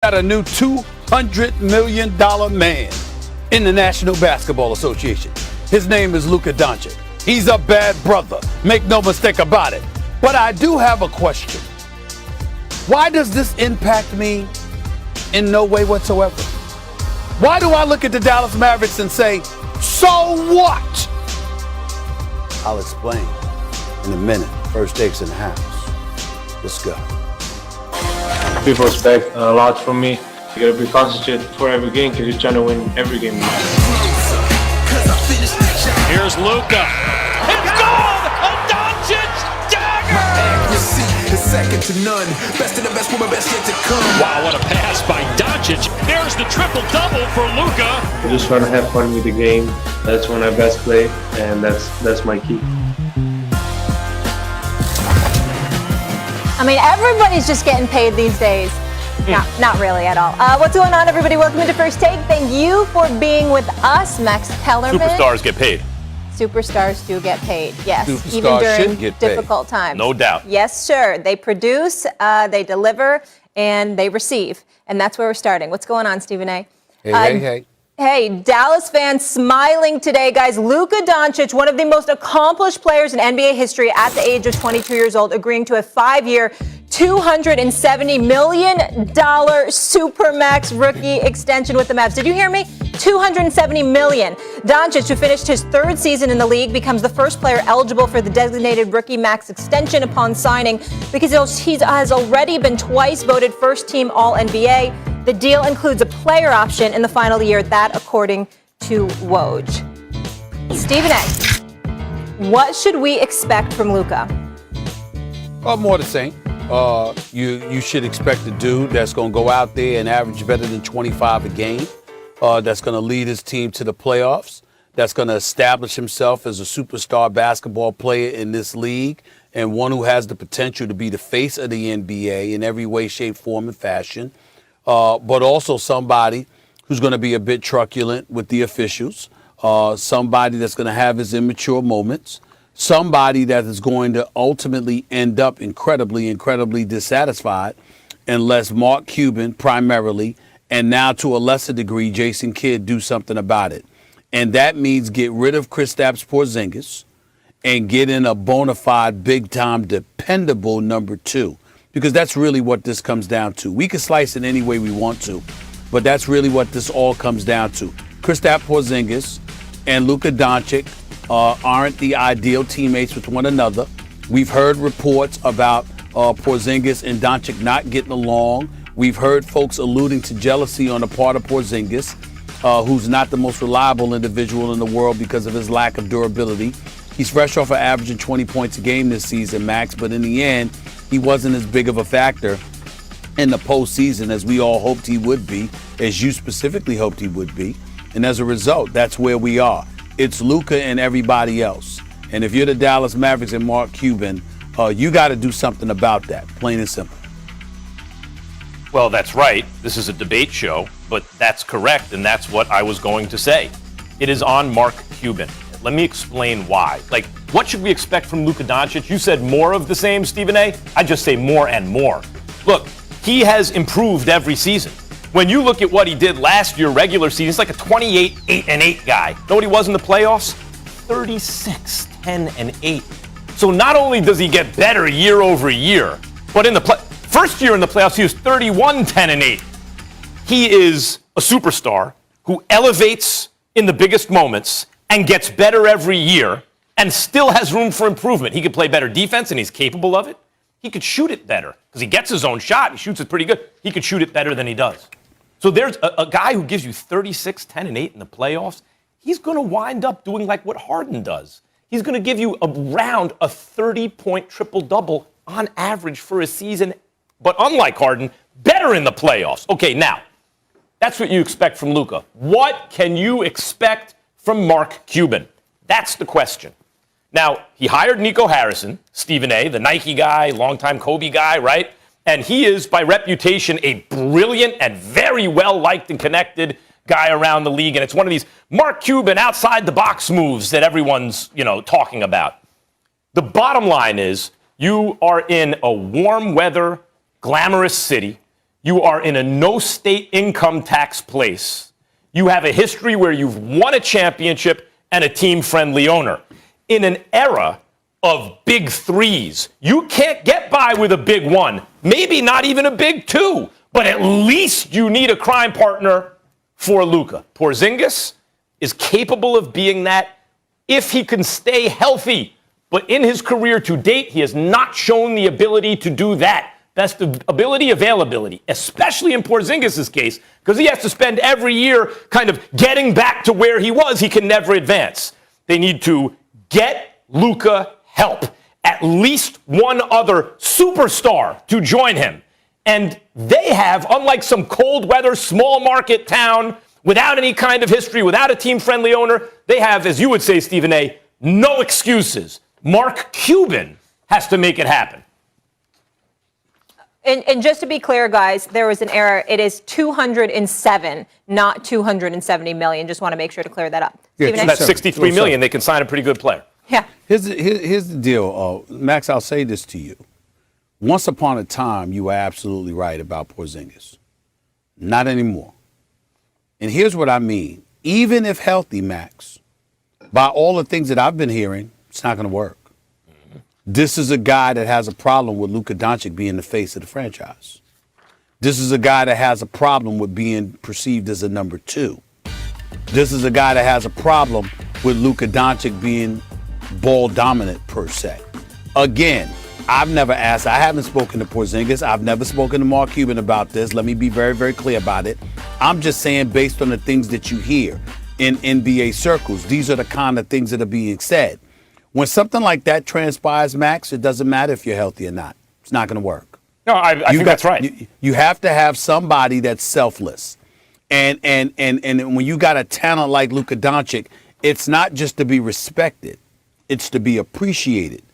Got a new $200 million man in the National Basketball Association. His name is Luka Doncic. He's a bad brother. Make no mistake about it. But I do have a question. Why does this impact me in no way whatsoever? Why do I look at the Dallas Mavericks and say, so what? I'll explain in a minute. First takes in the house. Let's go. People expect a lot from me. You gotta be concentrated for every game because you're trying to win every game. Here's Luka. It's gone! A Doncic dagger! Is second to none. Best of the best, woman, best yet to come. Wow, what a pass by Doncic. There's the triple-double for Luka. I just trying to have fun with the game. That's when I best play, and that's my key. I mean, everybody's just getting paid these days. Not really at all. What's going on, everybody? Welcome to First Take. Thank you for being with us, Max Kellerman. Superstars get paid. Superstars do get paid, yes. Superstars even during should get paid. difficult times. No doubt. Yes, sir. They produce, they deliver, and they receive. And that's where we're starting. What's going on, Stephen A? Hey. Hey, Dallas fans smiling today, guys. Luka Doncic, one of the most accomplished players in NBA history at the age of 22 years old, agreeing to a 5-year, $270 million Supermax rookie extension with the Mavs. Did you hear me? $270 million. Doncic, who finished his third season in the league, becomes the first player eligible for the designated rookie max extension upon signing because he has already been twice voted first-team All-NBA. The deal includes a player option in the final year, that according to Woj. Stephen A., what should we expect from Luka? More the same. You should expect a dude that's going to go out there and average better than 25 a game. That's going to lead his team to the playoffs. That's going to establish himself as a superstar basketball player in this league and one who has the potential to be the face of the NBA in every way, shape, form, and fashion. But also somebody who's going to be a bit truculent with the officials, somebody that's going to have his immature moments, somebody that is going to ultimately end up incredibly dissatisfied unless Mark Cuban primarily, and now to a lesser degree, Jason Kidd, do something about it. And that means get rid of Kristaps Porzingis and get in a bona fide, big-time, dependable number two. Because that's really what this comes down to. We can slice it any way we want to, but that's really what this all comes down to. Kristaps Porzingis and Luka Doncic aren't the ideal teammates with one another. We've heard reports about Porzingis and Doncic not getting along. We've heard folks alluding to jealousy on the part of Porzingis, who's not the most reliable individual in the world because of his lack of durability. He's fresh off of averaging 20 points a game this season, Max, but in the end, he wasn't as big of a factor in the postseason as we all hoped he would be, as you specifically hoped he would be. And as a result, that's where we are. It's Luka and everybody else. And if you're the Dallas Mavericks and Mark Cuban, you got to do something about that, plain and simple. Well, that's right. This is a debate show, but that's correct, and that's what I was going to say. It is on Mark Cuban. Let me explain why. What should we expect from Luka Doncic? You said more of the same, Stephen A. I just say more and more. Look, he has improved every season. When you look at what he did last year, regular season, it's like a 28, 8-8 guy. Know what he was in the playoffs? 36, 10, and 8. So not only does he get better year over year, but in the first year in the playoffs, he was 31, 10, and 8. He is a superstar who elevates in the biggest moments and gets better every year and still has room for improvement. He could play better defense, and he's capable of it. He could shoot it better because he gets his own shot. He shoots it pretty good. He could shoot it better than he does. So there's a guy who gives you 36, 10, and 8 in the playoffs. He's going to wind up doing like what Harden does. He's going to give you around a 30-point triple-double on average for a season, but unlike Harden, better in the playoffs. Okay, now, that's what you expect from Luka. What can you expect from Mark Cuban? That's the question. Now, he hired Nico Harrison, Stephen A., the Nike guy, longtime Kobe guy, right? And he is, by reputation, a brilliant and very well-liked and connected guy around the league. And it's one of these Mark Cuban outside-the-box moves that everyone's, talking about. The bottom line is you are in a warm weather, glamorous city. You are in a no state income tax place. You have a history where you've won a championship and a team-friendly owner. In an era of big threes, you can't get by with a big one, maybe not even a big two, but at least you need a crime partner for Luka. Porzingis is capable of being that if he can stay healthy. But in his career to date, he has not shown the ability to do that. That's the availability, especially in Porzingis' case, because he has to spend every year kind of getting back to where he was. He can never advance. They need to get Luka help, at least one other superstar to join him. And they have, unlike some cold weather, small market town without any kind of history, without a team-friendly owner, they have, as you would say, Stephen A., no excuses. Mark Cuban has to make it happen. And just to be clear, guys, there was an error. It is 207, not 270 million. Just want to make sure to clear that up. Yeah, Stephen A? That's 63 million. They can sign a pretty good player. Yeah. Here's the deal, Max. I'll say this to you. Once upon a time, you were absolutely right about Porzingis. Not anymore. And here's what I mean. Even if healthy, Max, by all the things that I've been hearing, it's not going to work. This is a guy that has a problem with Luka Doncic being the face of the franchise. This is a guy that has a problem with being perceived as a number two. This is a guy that has a problem with Luka Doncic being ball dominant per se. Again, I haven't spoken to Porzingis. I've never spoken to Mark Cuban about this. Let me be very, very clear about it. I'm just saying based on the things that you hear in NBA circles, these are the kind of things that are being said. When something like that transpires, Max, it doesn't matter if you're healthy or not. It's not going to work. No, I think that's right. You have to have somebody that's selfless. And when you got a talent like Luka Doncic, it's not just to be respected. It's to be appreciated.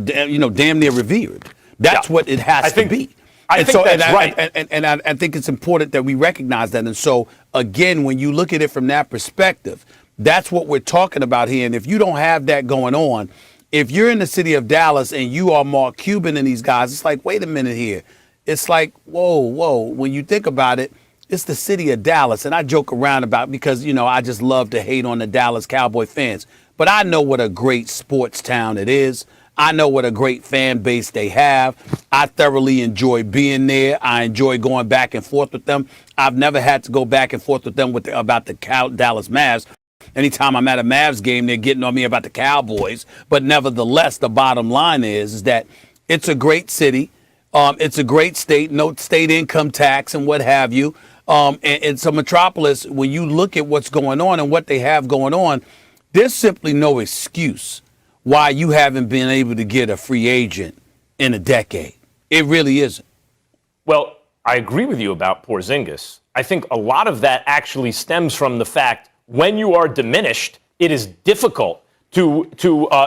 Damn near revered. That's what it has to be. I think that's right. And I think it's important that we recognize that. And so, again, when you look at it from that perspective, that's what we're talking about here. And if you don't have that going on, if you're in the city of Dallas and you are Mark Cuban and these guys, it's like, wait a minute here. It's like, whoa. When you think about it, it's the city of Dallas. And I joke around about because, I just love to hate on the Dallas Cowboy fans. But I know what a great sports town it is. I know what a great fan base they have. I thoroughly enjoy being there. I enjoy going back and forth with them. I've never had to go back and forth with them about the Dallas Mavs. Anytime I'm at a Mavs game, they're getting on me about the Cowboys. But nevertheless, the bottom line is that it's a great city. It's a great state, no state income tax and what have you. And it's a metropolis. When you look at what's going on and what they have going on, there's simply no excuse why you haven't been able to get a free agent in a decade. It really isn't. Well, I agree with you about Porzingis. I think a lot of that actually stems from the fact when you are diminished, it is difficult to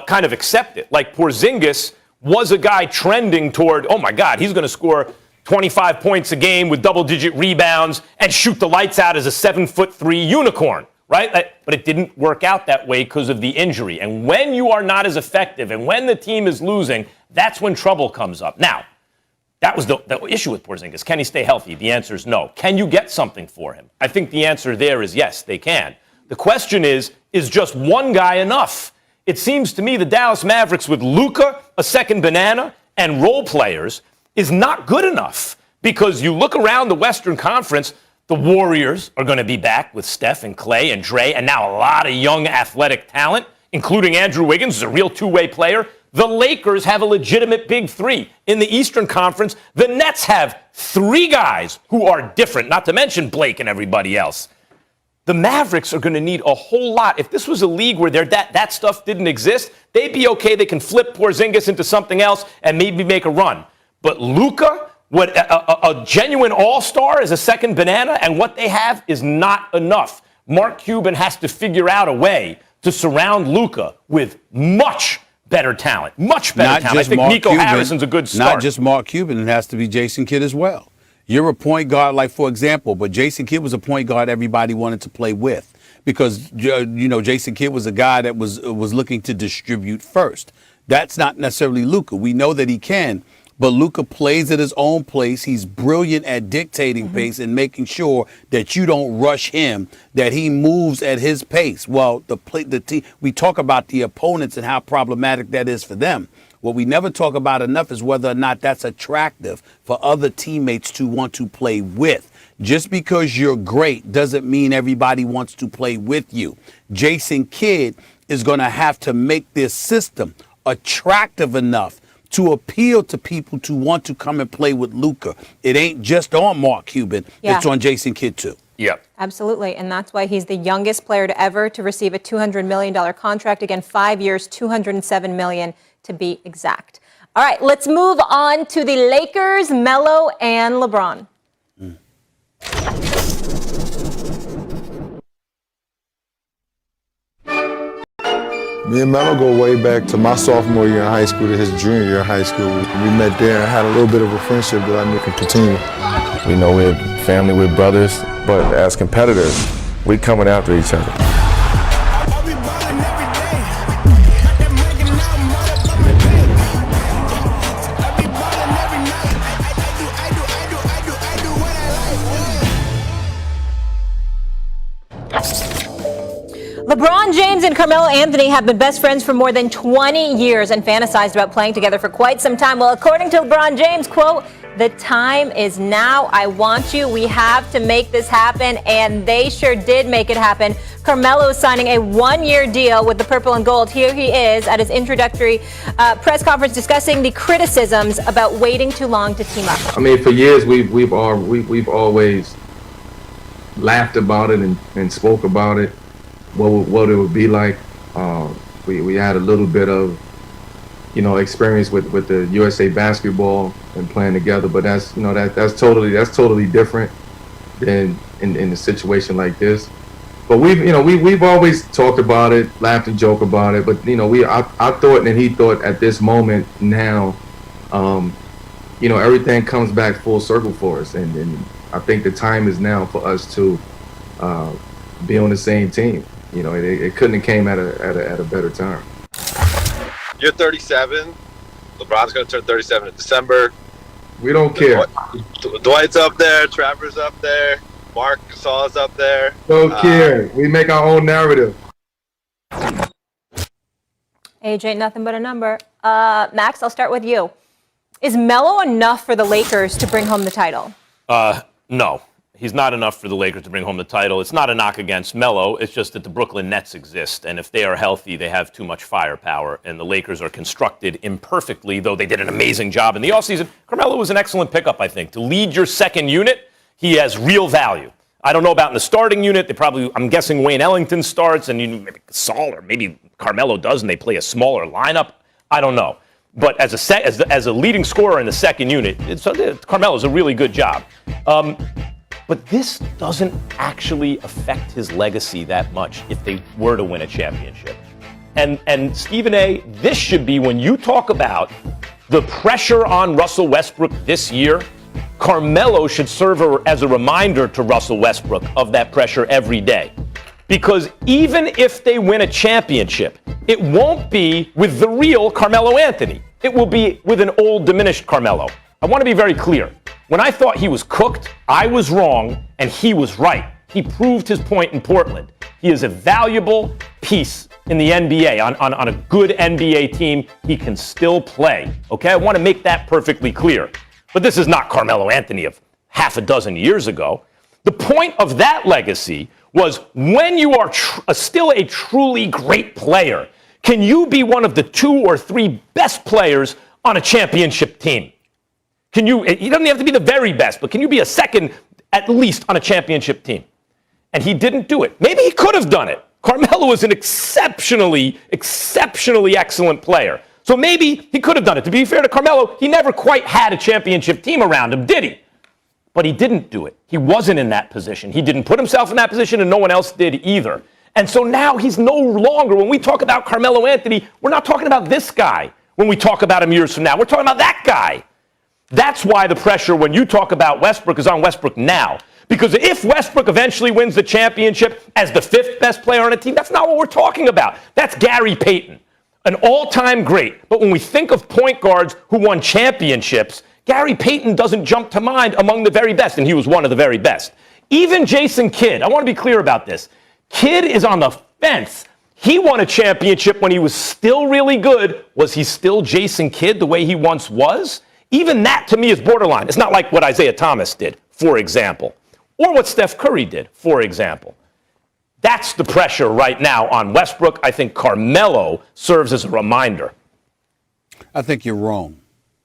kind of accept it. Like Porzingis was a guy trending toward, oh my God, he's going to score 25 points a game with double-digit rebounds and shoot the lights out as a 7'3" unicorn, right? But it didn't work out that way because of the injury. And when you are not as effective and when the team is losing, that's when trouble comes up. Now, that was the issue with Porzingis. Can he stay healthy? The answer is no. Can you get something for him? I think the answer there is yes, they can. The question is just one guy enough? It seems to me the Dallas Mavericks with Luka, a second banana, and role players is not good enough because you look around the Western Conference, the Warriors are going to be back with Steph and Clay and Dre and now a lot of young athletic talent, including Andrew Wiggins, who's a real two-way player. The Lakers have a legitimate big three. In the Eastern Conference, the Nets have three guys who are different, not to mention Blake and everybody else. The Mavericks are going to need a whole lot. If this was a league where that stuff didn't exist, they'd be okay. They can flip Porzingis into something else and maybe make a run. But Luka, a genuine all-star as a second banana, and what they have is not enough. Mark Cuban has to figure out a way to surround Luka with much better talent. Much better talent. I think Nico Harrison's a good start. Not just Mark Cuban. It has to be Jason Kidd as well. You're a point guard, like, for example, but Jason Kidd was a point guard everybody wanted to play with because, Jason Kidd was a guy that was looking to distribute first. That's not necessarily Luka. We know that he can, but Luka plays at his own pace. He's brilliant at dictating pace and making sure that you don't rush him, that he moves at his pace. Well, the team, we talk about the opponents and how problematic that is for them. What we never talk about enough is whether or not that's attractive for other teammates to want to play with. Just because you're great doesn't mean everybody wants to play with you. Jason Kidd is going to have to make this system attractive enough to appeal to people to want to come and play with Luka. It ain't just on Mark Cuban. Yeah. It's on Jason Kidd too. Yeah. Absolutely, and that's why he's the youngest player to ever to receive a $200 million contract. Again, 5 years, $207 million to be exact. All right, let's move on to the Lakers, Melo and LeBron. Me and Melo go way back to my sophomore year in high school to his junior year in high school. We met there and had a little bit of a friendship that I knew could continue. We know we're family, we're brothers, but as competitors, we're coming after each other. LeBron James and Carmelo Anthony have been best friends for more than 20 years and fantasized about playing together for quite some time. Well, according to LeBron James, quote, "The time is now. I want you. We have to make this happen." And they sure did make it happen. Carmelo is signing a one-year deal with the Purple and Gold. Here he is at his introductory press conference discussing the criticisms about waiting too long to team up. I mean, for years we've always laughed about it and spoke about it. What it would be like. We had a little bit of, experience with the USA basketball and playing together, but that's totally different than in a situation like this. But we've always talked about it, laughed and joked about it. But I thought and he thought at this moment now, everything comes back full circle for us, and I think the time is now for us to be on the same team. It couldn't have came at a better time. You're 37. LeBron's going to turn 37 in December. We don't care. Dwight's up there. Trevor's up there. Mark Gasol's up there. Don't care. We make our own narrative. Age ain't nothing but a number. Max, I'll start with you. Is Melo enough for the Lakers to bring home the title? No. He's not enough for the Lakers to bring home the title. It's not a knock against Melo. It's just that the Brooklyn Nets exist, and if they are healthy, they have too much firepower, and the Lakers are constructed imperfectly, though they did an amazing job in the offseason. Carmelo was an excellent pickup, I think. To lead your second unit, he has real value. I don't know about in the starting unit. I'm guessing Wayne Ellington starts, and maybe Gasol or maybe Carmelo does, and they play a smaller lineup. I don't know. But as a leading scorer in the second unit, Carmelo's a really good job. But this doesn't actually affect his legacy that much if they were to win a championship. And Stephen A., this should be, when you talk about the pressure on Russell Westbrook this year, Carmelo should serve as a reminder to Russell Westbrook of that pressure every day. Because even if they win a championship, it won't be with the real Carmelo Anthony. It will be with an old, diminished Carmelo. I want to be very clear. When I thought he was cooked, I was wrong, and he was right. He proved his point in Portland. He is a valuable piece in the NBA. On a good NBA team, he can still play. Okay, I want to make that perfectly clear. But this is not Carmelo Anthony of half a dozen years ago. The point of that legacy was when you are still a truly great player, can you be one of the 2 or 3 best players on a championship team? He doesn't have to be the very best, but can you be a second at least on a championship team? And he didn't do it. Maybe he could have done it. Carmelo was an exceptionally excellent player. So maybe he could have done it. To be fair to Carmelo, he never quite had a championship team around him, did he? But he didn't do it. He wasn't in that position. He didn't put himself in that position, and no one else did either. And so now he's no longer, when we talk about Carmelo Anthony, we're not talking about this guy when we talk about him years from now. We're talking about that guy. That's why the pressure when you talk about Westbrook is on Westbrook now. Because if Westbrook eventually wins the championship as the 5th best player on a team, that's not what we're talking about. That's Gary Payton. An all-time great. But when we think of point guards who won championships, Gary Payton doesn't jump to mind among the very best, and he was one of the very best. Even Jason Kidd, I want to be clear about this. Kidd is on the fence. He won a championship when he was still really good. Was he still Jason Kidd the way he once was? Even that, to me, is borderline. It's not like what Isaiah Thomas did, for example, or what Steph Curry did, for example. That's the pressure right now on Westbrook. I think Carmelo serves as a reminder. I think you're wrong.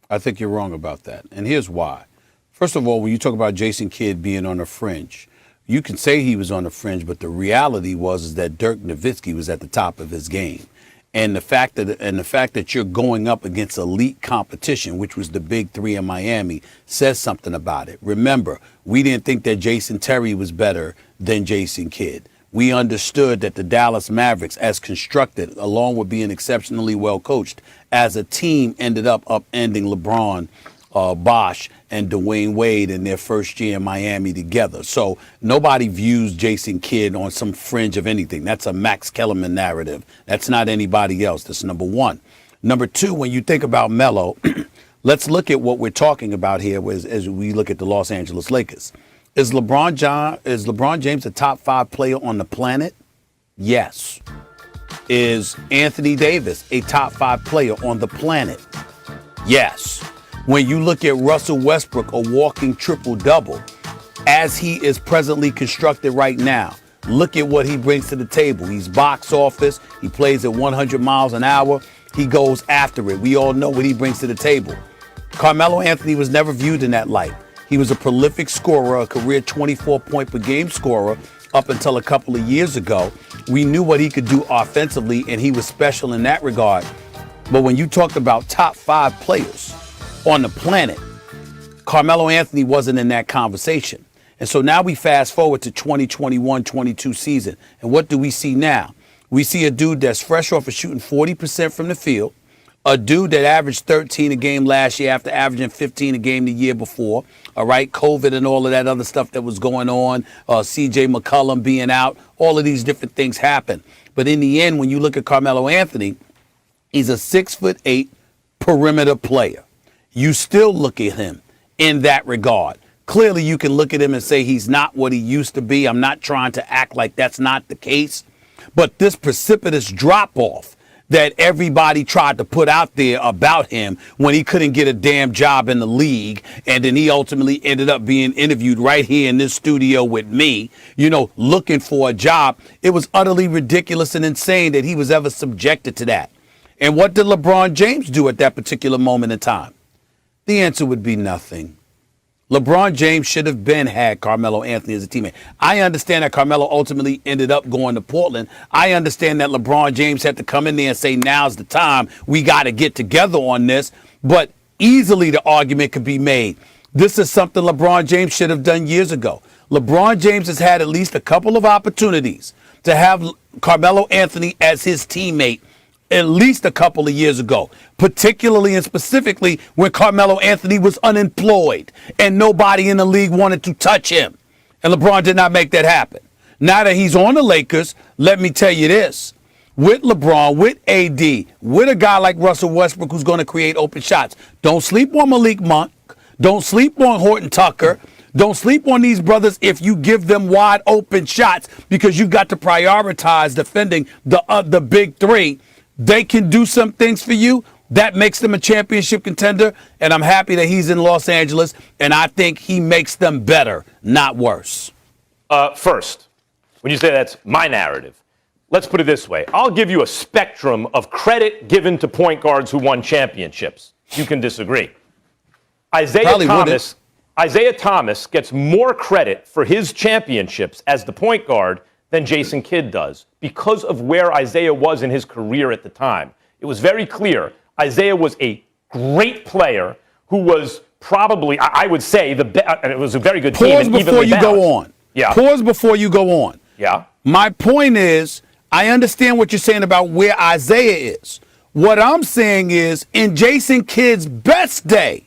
I think you're wrong about that. And here's why. First of all, when you talk about Jason Kidd being on the fringe, you can say he was on the fringe, but the reality was that Dirk Nowitzki was at the top of his game. And the fact that you're going up against elite competition, which was the big three in Miami, says something about it. Remember, we didn't think that Jason Terry was better than Jason Kidd. We understood that the Dallas Mavericks, as constructed, along with being exceptionally well coached, as a team ended up upending LeBron, Bosh, and Dwayne Wade in their first year in Miami together. So nobody views Jason Kidd on some fringe of anything. That's a Max Kellerman narrative. That's not anybody else. That's number one. Number two, when you think about Melo, let's look at what we're talking about here as we look at the Los Angeles Lakers. Is LeBron James a top 5 player on the planet? Yes. Is Anthony Davis a top 5 player on the planet? Yes. When you look at Russell Westbrook, a walking triple-double, as he is presently constructed right now, look at what he brings to the table. He's box office. He plays at 100 miles an hour. He goes after it. We all know what he brings to the table. Carmelo Anthony was never viewed in that light. He was a prolific scorer, a career 24-point-per-game scorer up until a couple of years ago. We knew what he could do offensively, and he was special in that regard. But when you talked about top 5 players on the planet, Carmelo Anthony wasn't in that conversation. And so now we fast forward to 2021-22 season. And what do we see now? We see a dude that's fresh off of shooting 40% from the field, a dude that averaged 13 a game last year after averaging 15 a game the year before. All right, COVID and all of that other stuff that was going on, CJ McCollum being out, all of these different things happen. But in the end, when you look at Carmelo Anthony, he's a 6'8" perimeter player. You still look at him in that regard. Clearly, you can look at him and say he's not what he used to be. I'm not trying to act like that's not the case. But this precipitous drop-off that everybody tried to put out there about him when he couldn't get a damn job in the league, and then he ultimately ended up being interviewed right here in this studio with me, looking for a job. It was utterly ridiculous and insane that he was ever subjected to that. And what did LeBron James do at that particular moment in time? The answer would be nothing. LeBron James should have had Carmelo Anthony as a teammate. I understand that Carmelo ultimately ended up going to Portland. I understand that LeBron James had to come in there and say, now's the time. We got to get together on this. But easily the argument could be made. This is something LeBron James should have done years ago. LeBron James has had at least a couple of opportunities to have Carmelo Anthony as his teammate at least a couple of years ago, particularly and specifically when Carmelo Anthony was unemployed and nobody in the league wanted to touch him. And LeBron did not make that happen. Now that he's on the Lakers, let me tell you this. With LeBron, with AD, with a guy like Russell Westbrook who's going to create open shots, don't sleep on Malik Monk. Don't sleep on Horton Tucker. Don't sleep on these brothers if you give them wide open shots, because you've got to prioritize defending the big three. They can do some things for you. That makes them a championship contender, and I'm happy that he's in Los Angeles, and I think he makes them better, not worse. First, when you say that's my narrative, let's put it this way. I'll give you a spectrum of credit given to point guards who won championships. You can disagree. Isaiah Thomas gets more credit for his championships as the point guard than Jason Kidd does because of where Isaiah was in his career at the time. It was very clear. Isaiah was a great player who was probably, I would say, and it was a very good team. Pause before you go on. Yeah. Pause before you go on. Yeah. My point is, I understand what you're saying about where Isaiah is. What I'm saying is, in Jason Kidd's best day,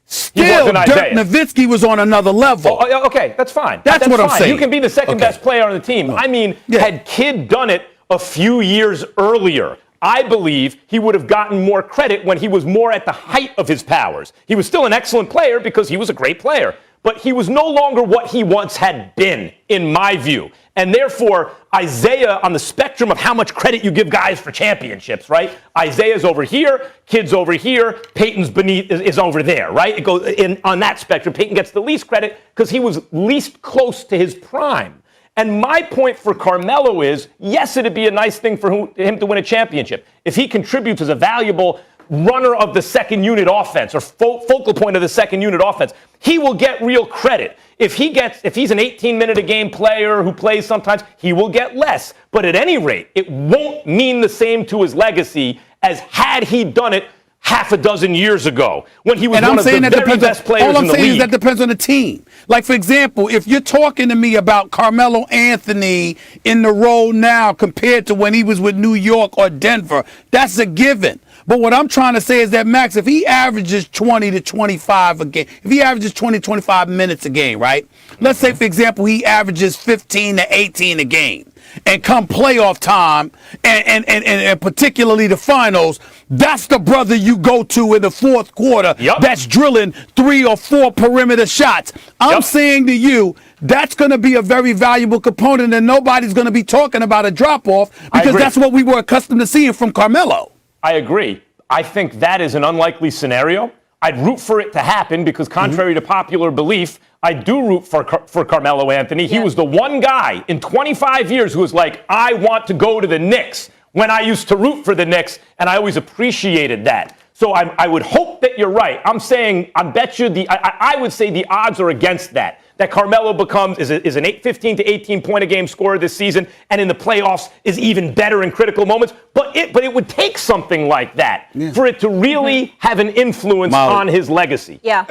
still, Dirk Nowitzki was on another level. Oh, okay, that's fine. That's what I'm saying. You can be the second best player on the team. I mean, had Kidd done it a few years earlier, I believe he would have gotten more credit when he was more at the height of his powers. He was still an excellent player because he was a great player, but he was no longer what he once had been, in my view. And therefore, Isaiah, on the spectrum of how much credit you give guys for championships, right? Isaiah's over here, Kid's over here, Peyton's beneath is over there, right? It goes in on that spectrum. Peyton gets the least credit because he was least close to his prime. And my point for Carmelo is, yes, it'd be a nice thing for him to win a championship. If he contributes as a valuable runner of the second unit offense or focal point of the second unit offense, he will get real credit. If he's an 18-minute-a-game player who plays sometimes, he will get less. But at any rate, it won't mean the same to his legacy as had he done it half a dozen years ago when he was one of the very best players in the league. All I'm saying is that depends on the team. Like, for example, if you're talking to me about Carmelo Anthony in the role now compared to when he was with New York or Denver, that's a given. But what I'm trying to say is that, Max, if he averages 20 to 25 a game, if he averages 20, 25 minutes a game, right? Let's say, for example, he averages 15 to 18 a game. And come playoff time, and particularly the finals, that's the brother you go to in the fourth quarter that's drilling 3 or 4 perimeter shots. I'm saying to you, that's going to be a very valuable component, and nobody's going to be talking about a drop-off because that's what we were accustomed to seeing from Carmelo. I agree. I think that is an unlikely scenario. I'd root for it to happen because contrary to popular belief, I do root for Carmelo Anthony. He was the one guy in 25 years who was like, I want to go to the Knicks when I used to root for the Knicks, and I always appreciated that. So I would hope that you're right. I'm saying, I bet you I would say the odds are against that Carmelo is an 15 to 18 point a game scorer this season, and in the playoffs is even better in critical moments. But it would take something like that for it to really have an influence on his legacy. Yeah.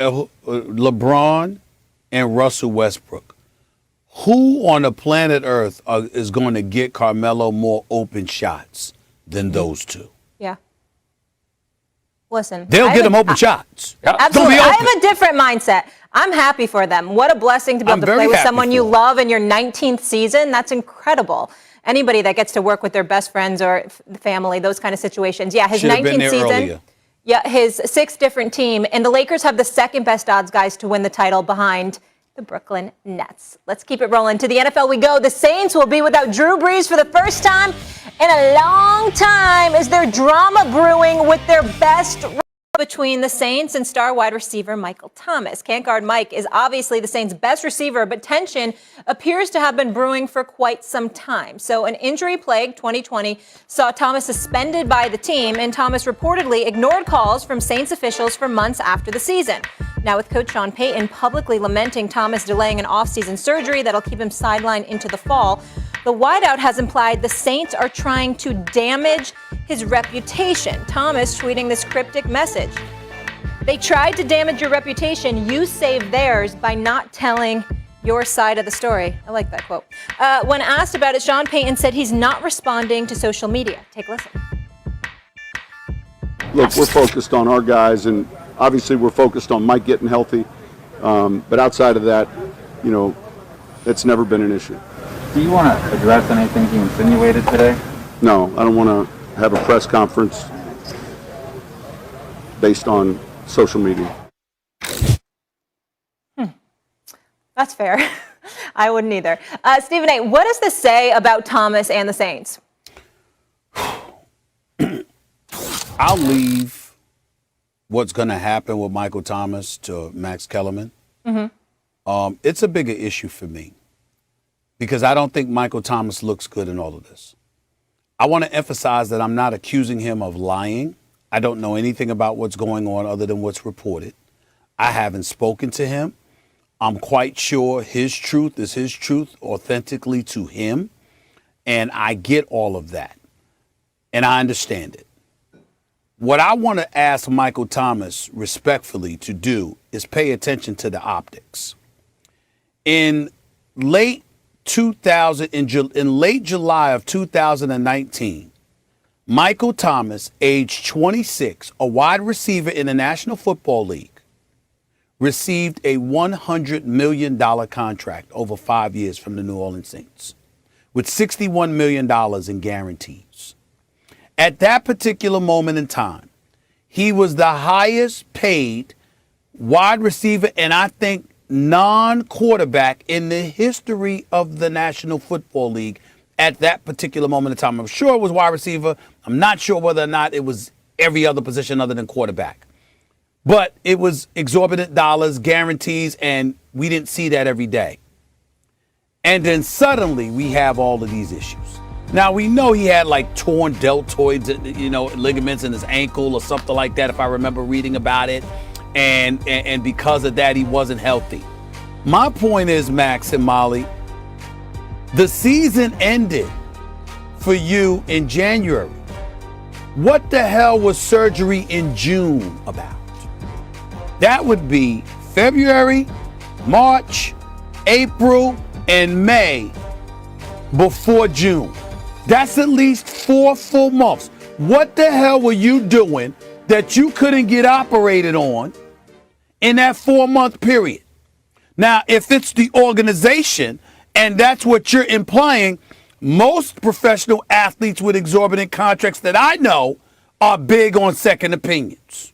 LeBron and Russell Westbrook. Who on the planet Earth is going to get Carmelo more open shots than those two? Yeah. Listen, they'll get him open shots. Absolutely. I have a different mindset. I'm happy for them. What a blessing to be able to play with someone you love in your 19th season. That's incredible. Anybody that gets to work with their best friends or family, those kind of situations. Yeah, his 19th season. Earlier. Yeah, his 6th different team. And the Lakers have the second best odds guys to win the title behind the Brooklyn Nets. Let's keep it rolling. To the NFL we go. The Saints will be without Drew Brees for the first time in a long time. Is there drama brewing with their best between the Saints and star wide receiver Michael Thomas? Can't guard Mike is obviously the Saints' best receiver, but tension appears to have been brewing for quite some time. So an injury-plagued 2020 saw Thomas suspended by the team, and Thomas reportedly ignored calls from Saints officials for months after the season. Now with Coach Sean Payton publicly lamenting Thomas delaying an off-season surgery that'll keep him sidelined into the fall, the wideout has implied the Saints are trying to damage his reputation. Thomas tweeting this cryptic message. They tried to damage your reputation. You saved theirs by not telling your side of the story. I like that quote. When asked about it, Sean Payton said he's not responding to social media. Take a listen. Look, we're focused on our guys, and obviously we're focused on Mike getting healthy. But outside of that, it's never been an issue. Do you want to address anything he insinuated today? No, I don't want to have a press conference based on social media. That's fair. I wouldn't either. Stephen A., what does this say about Thomas and the Saints? I'll leave what's going to happen with Michael Thomas to Max Kellerman. Mm-hmm. It's a bigger issue for me because I don't think Michael Thomas looks good in all of this. I want to emphasize that I'm not accusing him of lying. I don't know anything about what's going on other than what's reported. I haven't spoken to him. I'm quite sure his truth is his truth authentically to him. And I get all of that. And I understand it. What I want to ask Michael Thomas respectfully to do is pay attention to the optics. In late July of 2019, Michael Thomas, age 26, a wide receiver in the National Football League, received a $100 million contract over 5 years from the New Orleans Saints with $61 million in guarantees. At that particular moment in time, he was the highest paid wide receiver and I think non-quarterback in the history of the National Football League at that particular moment in time. I'm sure it was wide receiver. I'm not sure whether or not it was every other position other than quarterback. But it was exorbitant dollars, guarantees, and we didn't see that every day. And then suddenly we have all of these issues. Now, we know he had like torn deltoids, ligaments in his ankle or something like that, if I remember reading about it. And because of that, he wasn't healthy. My point is, Max and Molly, the season ended for you in January. What the hell was surgery in June about? That would be February, March, April, and May before June. That's at least 4 full months. What the hell were you doing that you couldn't get operated on in that 4-month period? Now, if it's the organization and that's what you're implying, most professional athletes with exorbitant contracts that I know are big on second opinions.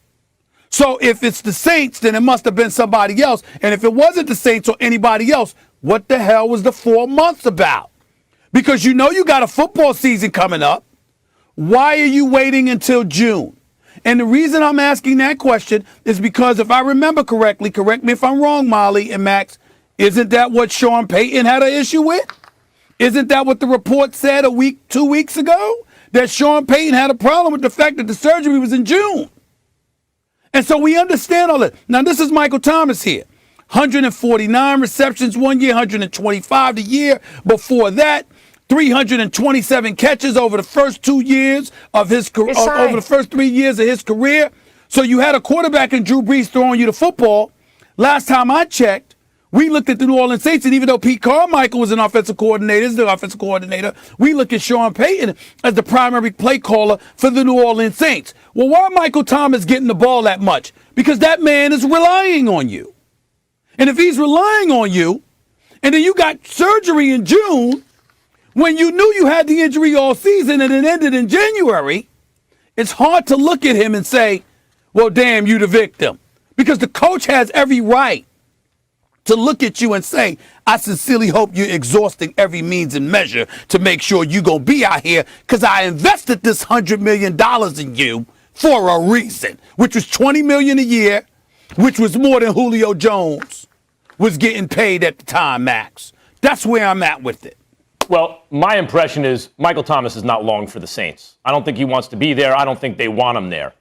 So if it's the Saints, then it must have been somebody else. And if it wasn't the Saints or anybody else, what the hell was the 4 months about? Because you know you got a football season coming up. Why are you waiting until June? And the reason I'm asking that question is because if I remember correctly, correct me if I'm wrong, Molly and Max, isn't that what Sean Payton had an issue with? Isn't that what the report said 2 weeks ago? That Sean Payton had a problem with the fact that the surgery was in June. And so we understand all that. Now, this is Michael Thomas here. 149 receptions 1 year, 125 the year before that. 327 catches over the first 2 years of his career, over the first 3 years of his career. So you had a quarterback in Drew Brees throwing you the football. Last time I checked, we looked at the New Orleans Saints, and even though Pete Carmichael was an offensive coordinator, we look at Sean Payton as the primary play caller for the New Orleans Saints. Well, why Michael Thomas getting the ball that much? Because that man is relying on you. And if he's relying on you, and then you got surgery in June, when you knew you had the injury all season and it ended in January, it's hard to look at him and say, well, damn, you the victim. Because the coach has every right to look at you and say, I sincerely hope you're exhausting every means and measure to make sure you're going to be out here because I invested this $100 million in you for a reason, which was $20 million a year, which was more than Julio Jones was getting paid at the time, Max. That's where I'm at with it. Well, my impression is Michael Thomas is not long for the Saints. I don't think he wants to be there. I don't think they want him there.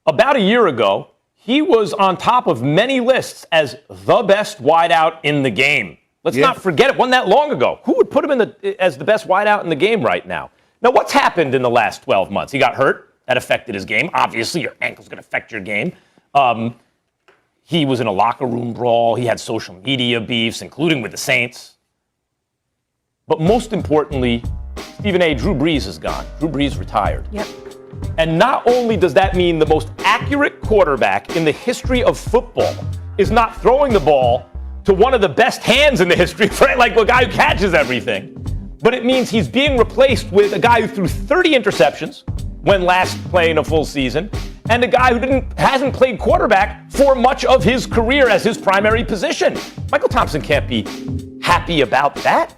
About a year ago, he was on top of many lists as the best wideout in the game. Let's not forget it. Wasn't that long ago. Who would put him as the best wideout in the game right now? Now, what's happened in the last 12 months? He got hurt. That affected his game. Obviously, your ankle's going to affect your game. He was in a locker room brawl. He had social media beefs, including with the Saints. But most importantly, Stephen A., Drew Brees is gone. Drew Brees retired. Yep. And not only does that mean the most accurate quarterback in the history of football is not throwing the ball to one of the best hands in the history, right? Like a guy who catches everything, but it means he's being replaced with a guy who threw 30 interceptions when last playing a full season, and a guy who hasn't played quarterback for much of his career as his primary position. Michael Thompson can't be happy about that.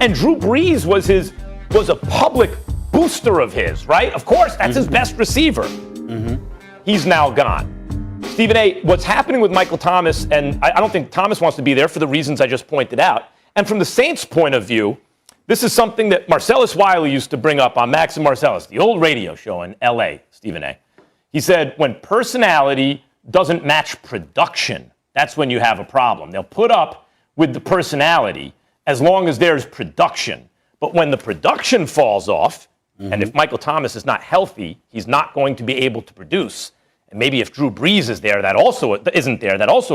And Drew Brees was a public booster of his, right? Of course, that's his best receiver. He's now gone. Stephen A., what's happening with Michael Thomas, and I don't think Thomas wants to be there for the reasons I just pointed out. And from the Saints' point of view, this is something that Marcellus Wiley used to bring up on Max and Marcellus, the old radio show in L.A., Stephen A. He said, when personality doesn't match production, that's when you have a problem. They'll put up with the personality as long as there's production. But when the production falls off, and if Michael Thomas is not healthy, he's not going to be able to produce. And maybe if Drew Brees is there, that also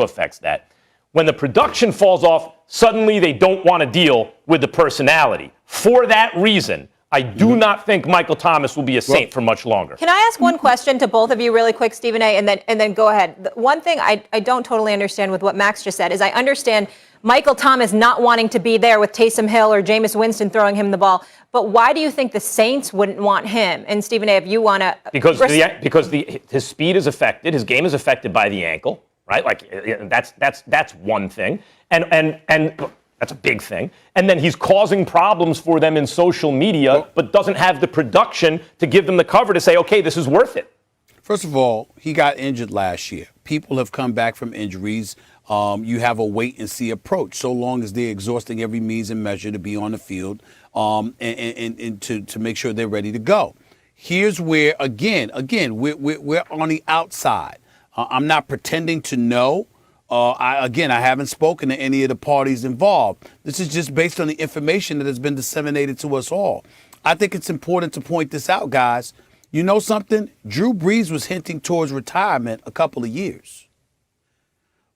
affects that. When the production falls off, suddenly they don't want to deal with the personality. For that reason, I do not think Michael Thomas will be a Saint for much longer. Can I ask one question to both of you really quick, Stephen A., and then go ahead? One thing I don't totally understand with what Max just said is I understand Michael Thomas not wanting to be there with Taysom Hill or Jameis Winston throwing him the ball. But why do you think the Saints wouldn't want him? And Stephen A., if you want to... Because his speed is affected. His game is affected by the ankle, right? Like, that's one thing. And that's a big thing. And then he's causing problems for them in social media, but doesn't have the production to give them the cover to say, okay, this is worth it. First of all, he got injured last year. People have come back from injuries. You have a wait-and-see approach so long as they're exhausting every means and measure to be on the field and to make sure they're ready to go. Here's where, again, we're on the outside. I'm not pretending to know. I haven't spoken to any of the parties involved. This is just based on the information that has been disseminated to us all. I think it's important to point this out, guys. You know something? Drew Brees was hinting towards retirement a couple of years.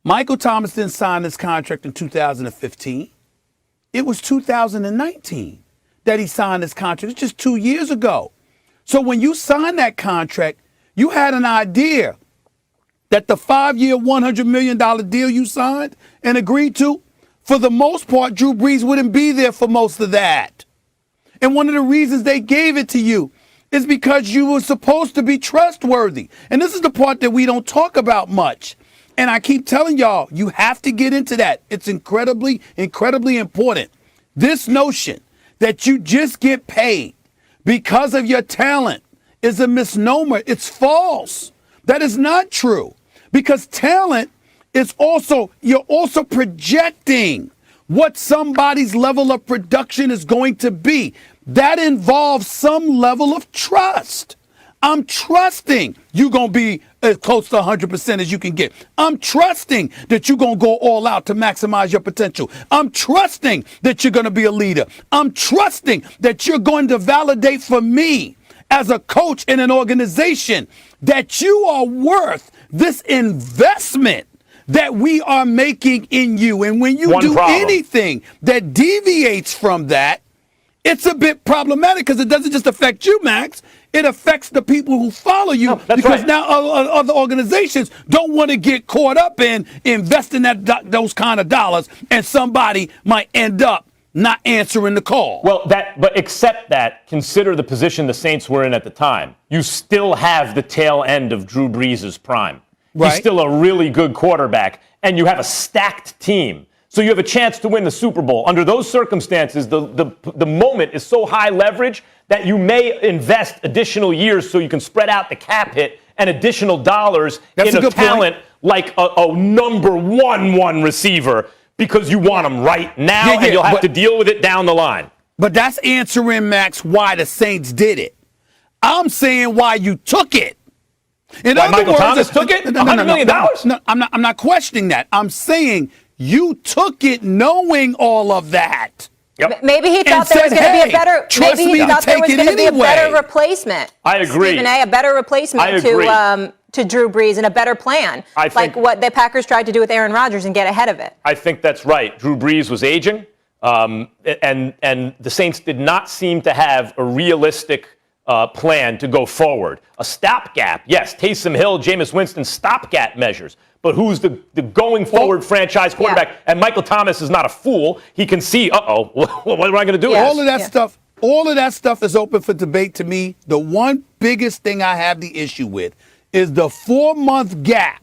Michael Thomas didn't sign this contract in 2015. It was 2019 that he signed this contract. It's just 2 years ago. So when you signed that contract, you had an idea that the 5-year, $100 million deal you signed and agreed to, for the most part, Drew Brees wouldn't be there for most of that. And one of the reasons they gave it to you is because you were supposed to be trustworthy. And this is the part that we don't talk about much. And I keep telling y'all, you have to get into that. It's incredibly, incredibly important. This notion that you just get paid because of your talent is a misnomer. It's false. That is not true. Because talent is you're also projecting what somebody's level of production is going to be. That involves some level of trust. I'm trusting you're going to be as close to 100% as you can get. I'm trusting that you're going to go all out to maximize your potential. I'm trusting that you're going to be a leader. I'm trusting that you're going to validate for me as a coach in an organization that you are worth this investment that we are making in you. And when you anything that deviates from that, it's a bit problematic because it doesn't just affect you, Max. It affects the people who follow you because now other organizations don't want to get caught up in investing those kind of dollars, and somebody might end up not answering the call. Well, but accept that, consider the position the Saints were in at the time. You still have the tail end of Drew Brees' prime. Right. He's still a really good quarterback, and you have a stacked team. So you have a chance to win the Super Bowl. Under those circumstances, the moment is so high leverage that you may invest additional years so you can spread out the cap hit and additional dollars in a talent like a number one receiver because you want them right now and you'll have to deal with it down the line. But that's answering, Max, why the Saints did it. I'm saying why you took it. Why Michael Thomas took it? $100 million? No, I'm not questioning that. I'm saying you took it knowing all of that. Yep. Maybe he thought there was going to be a better. Maybe he thought there was going to be a better replacement. I agree. Stephen A., a better replacement to Drew Brees and a better plan, like what the Packers tried to do with Aaron Rodgers and get ahead of it. I think that's right. Drew Brees was aging, and the Saints did not seem to have a realistic plan to go forward. A stopgap, yes. Taysom Hill, Jameis Winston, stopgap measures. But who's the going forward franchise quarterback? Yeah. And Michael Thomas is not a fool. He can see, what am I going to do? Yeah. All of that stuff is open for debate to me. The one biggest thing I have the issue with is the 4-month gap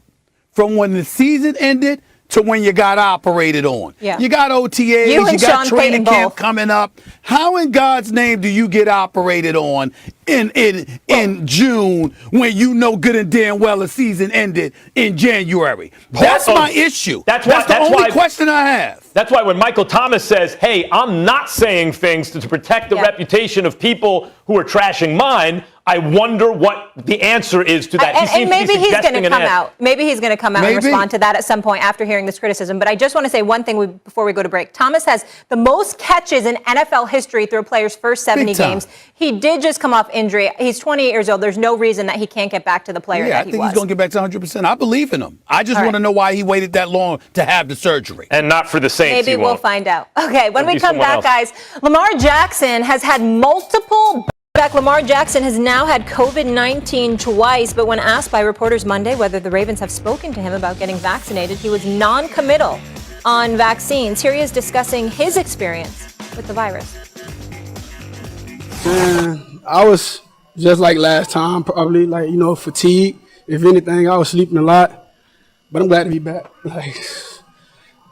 from when the season ended to when you got operated on. Yeah. You got OTAs, you got training camp coming up. How in God's name do you get operated on in June when you know good and damn well the season ended in January? That's my issue. That's the only question I have. That's why when Michael Thomas says, hey, I'm not saying things to protect the reputation of people who are trashing mine, I wonder what the answer is to that. And maybe he's going to come out. Maybe he's going to come out and respond to that at some point after hearing this criticism. But I just want to say one thing before we go to break. Thomas has the most catches in NFL history through a player's first 70 games. He did just come off injury. He's 28 years old. There's no reason that he can't get back to the player that he was. I think he's going to get back to 100%. I believe in him. I just want to know why he waited that long to have the surgery. And not for the Saints. Maybe we'll find out. Okay, when we come back, guys, Lamar Jackson has had multiple... Lamar Jackson has now had COVID-19 twice, but when asked by reporters Monday whether the Ravens have spoken to him about getting vaccinated, he was non-committal on vaccines. Here he is discussing his experience with the virus. I was just like last time, probably fatigued. If anything, I was sleeping a lot, but I'm glad to be back.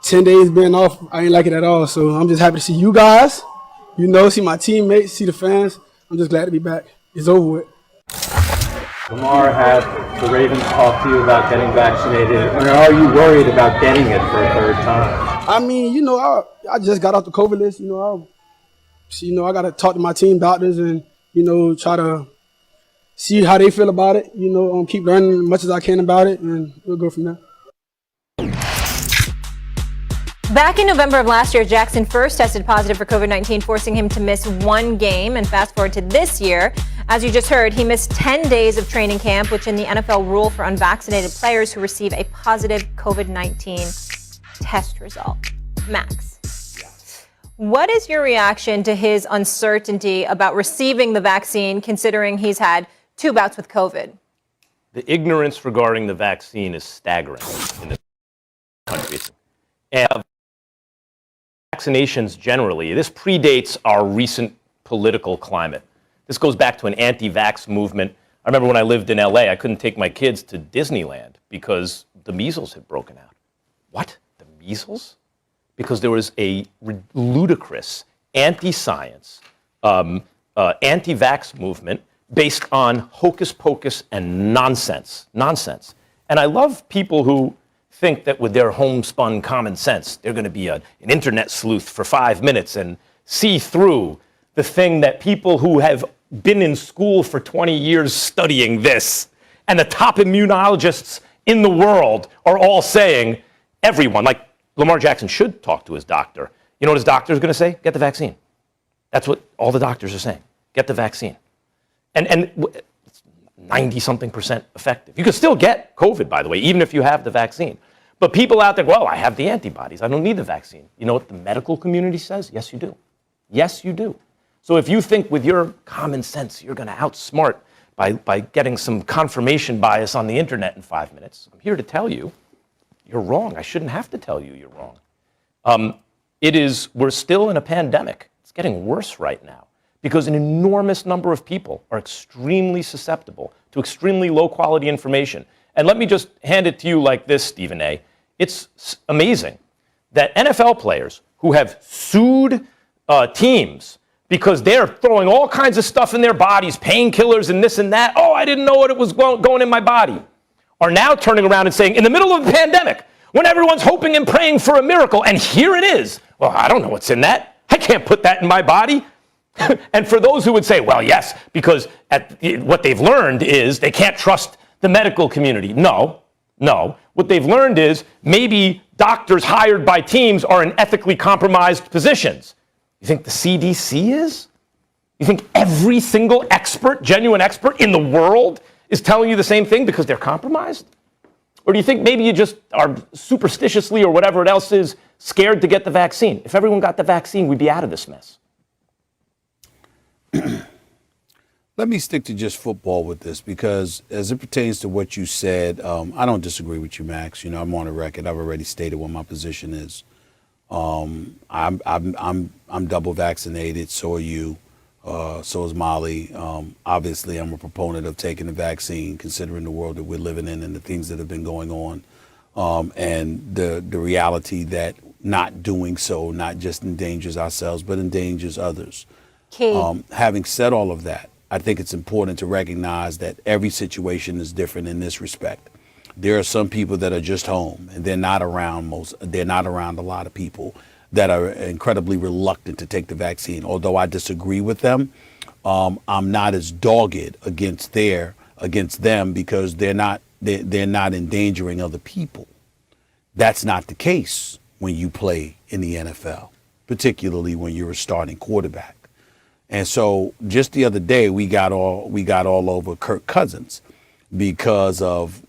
10 days being off, I ain't like it at all. So I'm just happy to see you guys, see my teammates, see the fans. I'm just glad to be back. It's over with. Lamar had the Ravens talk to you about getting vaccinated, or are you worried about getting it for a third time? I mean, I just got off the COVID list. I got to talk to my team doctors and, try to see how they feel about it. Keep learning as much as I can about it, and we'll go from there. Back in November of last year, Jackson first tested positive for COVID-19, forcing him to miss one game. And fast forward to this year, as you just heard, he missed 10 days of training camp, which in the NFL rule for unvaccinated players who receive a positive COVID-19 test result. Max, what is your reaction to his uncertainty about receiving the vaccine, considering he's had 2 bouts with COVID? The ignorance regarding the vaccine is staggering in this country. And vaccinations generally, this predates our recent political climate. This goes back to an anti-vax movement. I remember when I lived in LA, I couldn't take my kids to Disneyland because the measles had broken out. What? The measles? Because there was a ludicrous anti-science, anti-vax movement based on hocus pocus and nonsense. And I love people who think that with their homespun common sense, they're going to be an internet sleuth for 5 minutes and see through the thing that people who have been in school for 20 years studying this and the top immunologists in the world are all saying, everyone, like Lamar Jackson should talk to his doctor. You know what his doctor is going to say? Get the vaccine. That's what all the doctors are saying. Get the vaccine. And 90-something% effective. You can still get COVID, by the way, even if you have the vaccine. But people out there, well, I have the antibodies. I don't need the vaccine. You know what the medical community says? Yes, you do. Yes, you do. So if you think with your common sense you're going to outsmart by getting some confirmation bias on the internet in 5 minutes, I'm here to tell you, you're wrong. I shouldn't have to tell you you're wrong. We're still in a pandemic. It's getting worse right now, because an enormous number of people are extremely susceptible to extremely low-quality information. And let me just hand it to you like this, Stephen A. It's amazing that NFL players who have sued teams because they're throwing all kinds of stuff in their bodies, painkillers and this and that, oh, I didn't know it was going in my body, are now turning around and saying, in the middle of a pandemic, when everyone's hoping and praying for a miracle, and here it is, well, I don't know what's in that. I can't put that in my body. And for those who would say, well, yes, because what they've learned is they can't trust the medical community. No. What they've learned is maybe doctors hired by teams are in ethically compromised positions. You think the CDC is? You think every single expert, genuine expert in the world is telling you the same thing because they're compromised? Or do you think maybe you just are superstitiously or whatever it else is scared to get the vaccine? If everyone got the vaccine, we'd be out of this mess. Let me stick to just football with this, because as it pertains to what you said, I don't disagree with you, Max. I'm on the record. I've already stated what my position is. I'm double vaccinated. So are you. So is Molly. Obviously, I'm a proponent of taking the vaccine, considering the world that we're living in and the things that have been going on, and the reality that not doing so not just endangers ourselves but endangers others. Having said all of that, I think it's important to recognize that every situation is different in this respect. There are some people that are just home and they're not around a lot of people that are incredibly reluctant to take the vaccine. Although I disagree with them, I'm not as dogged against them because they're not endangering other people. That's not the case when you play in the NFL, particularly when you're a starting quarterback. And so just the other day, we got all over Kirk Cousins because of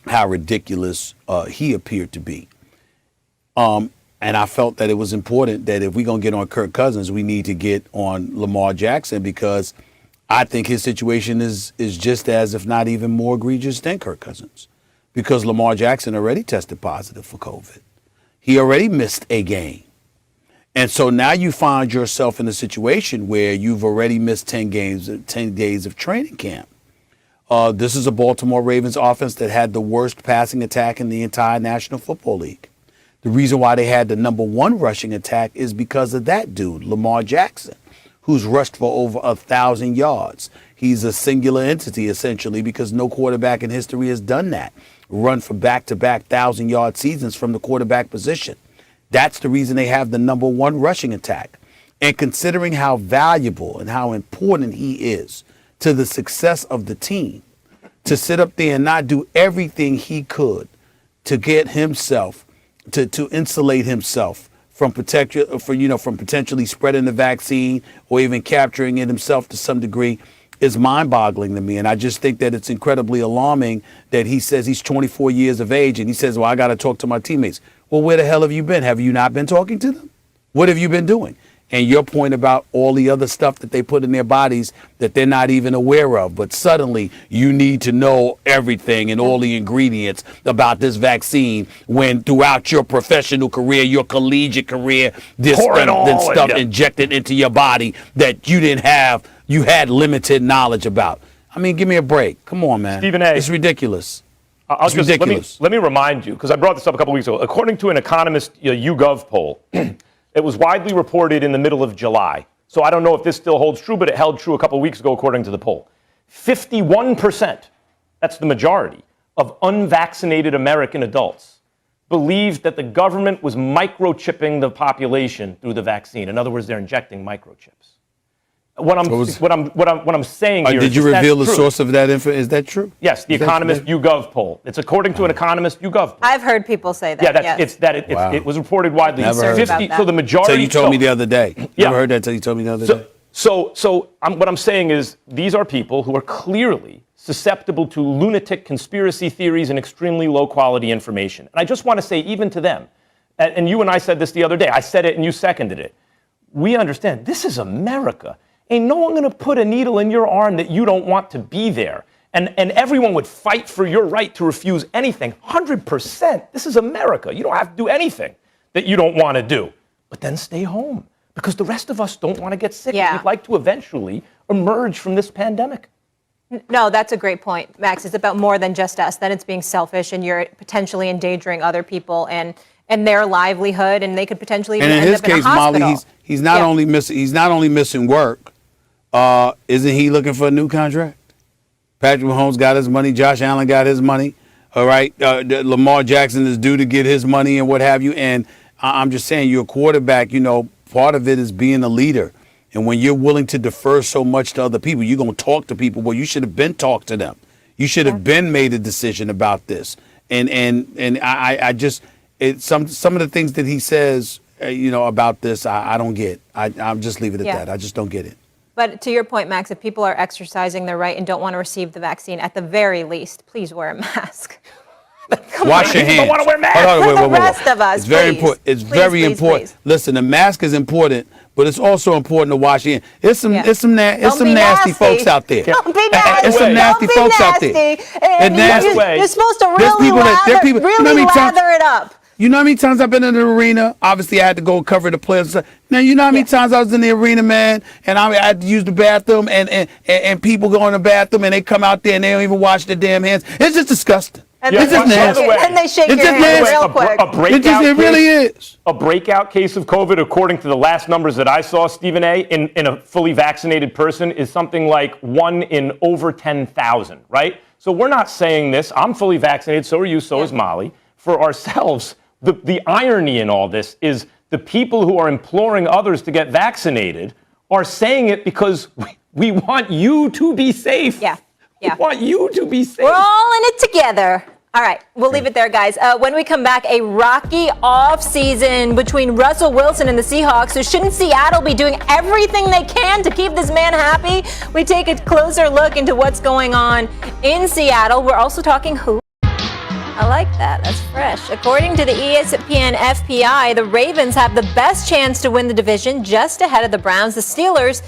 how ridiculous he appeared to be. And I felt that it was important that if we're going to get on Kirk Cousins, we need to get on Lamar Jackson, because I think his situation is just as, if not even more egregious than Kirk Cousins, because Lamar Jackson already tested positive for COVID. He already missed a game. And so now you find yourself in a situation where you've already missed 10 days of training camp. This is a Baltimore Ravens offense that had the worst passing attack in the entire National Football League. The reason why they had the number one rushing attack is because of that dude, Lamar Jackson, who's rushed for over 1,000 yards. He's a singular entity, essentially, because no quarterback in history has done that. Run for back-to-back 1,000-yard seasons from the quarterback position. That's the reason they have the number one rushing attack. And considering how valuable and how important he is to the success of the team, to sit up there and not do everything he could to get himself, to insulate himself from potentially spreading the vaccine or even capturing it himself to some degree, is mind-boggling to me. And I just think that it's incredibly alarming that he says he's 24 years of age and he says, well, I got to talk to my teammates. Well, where the hell have you been? Have you not been talking to them? What have you been doing? And your point about all the other stuff that they put in their bodies that they're not even aware of. But suddenly you need to know everything and all the ingredients about this vaccine when throughout your professional career, your collegiate career, this stuff injected into your body that you didn't have, you had limited knowledge about. I mean, give me a break. Come on, man. Stephen A. It's ridiculous. It's ridiculous. Let me remind you, because I brought this up a couple weeks ago. According to an Economist YouGov poll, it was widely reported in the middle of July. So I don't know if this still holds true, but it held true a couple weeks ago, according to the poll. 51%, that's the majority, of unvaccinated American adults believed that the government was microchipping the population through the vaccine. In other words, they're injecting microchips. What I'm saying here did you reveal the source of that info? Is that true? Yes, the Economist YouGov poll. It's according to an Economist YouGov poll. I've heard people say that. Yeah, it was reported widely. Never heard that. So the majority. So you told me the other day. Never heard that until you told me the other day. What I'm saying is these are people who are clearly susceptible to lunatic conspiracy theories and extremely low quality information. And I just want to say, even to them, and you and I said this the other day. I said it and you seconded it. We understand this is America. Ain't no one going to put a needle in your arm that you don't want to be there. And everyone would fight for your right to refuse anything. 100%. This is America. You don't have to do anything that you don't want to do. But then stay home. Because the rest of us don't want to get sick. Yeah. We'd like to eventually emerge from this pandemic. No, that's a great point, Max. It's about more than just us. Then it's being selfish and you're potentially endangering other people and their livelihood, and they could potentially even end up in a hospital. Molly, he's not only missing work. Isn't he looking for a new contract? Patrick Mahomes got his money. Josh Allen got his money. All right. Lamar Jackson is due to get his money and what have you. And I'm just saying, you're a quarterback. Part of it is being a leader. And when you're willing to defer so much to other people, you're going to talk to people. Well, you should have been talked to them. You should have been made a decision about this. And I just some of the things that he says, about this, I don't get. I'll just leave it at that. I just don't get it. But to your point, Max, if people are exercising their right and don't want to receive the vaccine, at the very least, please wear a mask. Wash your hands. Don't want to wear masks. For the rest of us, It's very important. It's very important. Listen, the mask is important, but it's also important to wash your hands. There's some nasty folks out there. Don't be nasty. There's some nasty folks out there. You're supposed to really lather it up. You know how many times I've been in the arena? Obviously, I had to go cover the players. Now, you know how many times I was in the arena, man, and I had to use the bathroom, and people go in the bathroom, and they come out there, and they don't even wash their damn hands. It's just disgusting. And it's just nasty. And they shake your hand real quick. It really is. A breakout case of COVID, according to the last numbers that I saw, Stephen A., in a fully vaccinated person is something like 1 in over 10,000, right? So we're not saying this. I'm fully vaccinated, so are you, so is Molly. For ourselves, the irony in all this is the people who are imploring others to get vaccinated are saying it because we want you to be safe. Yeah. We want you to be safe. We're all in it together. All right, we'll leave it there, guys. When we come back, a rocky offseason between Russell Wilson and the Seahawks. So shouldn't Seattle be doing everything they can to keep this man happy? We take a closer look into what's going on in Seattle. We're also talking hoops. I like that. That's fresh. According to the ESPN FPI, the Ravens have the best chance to win the division, just ahead of the Browns. The Steelers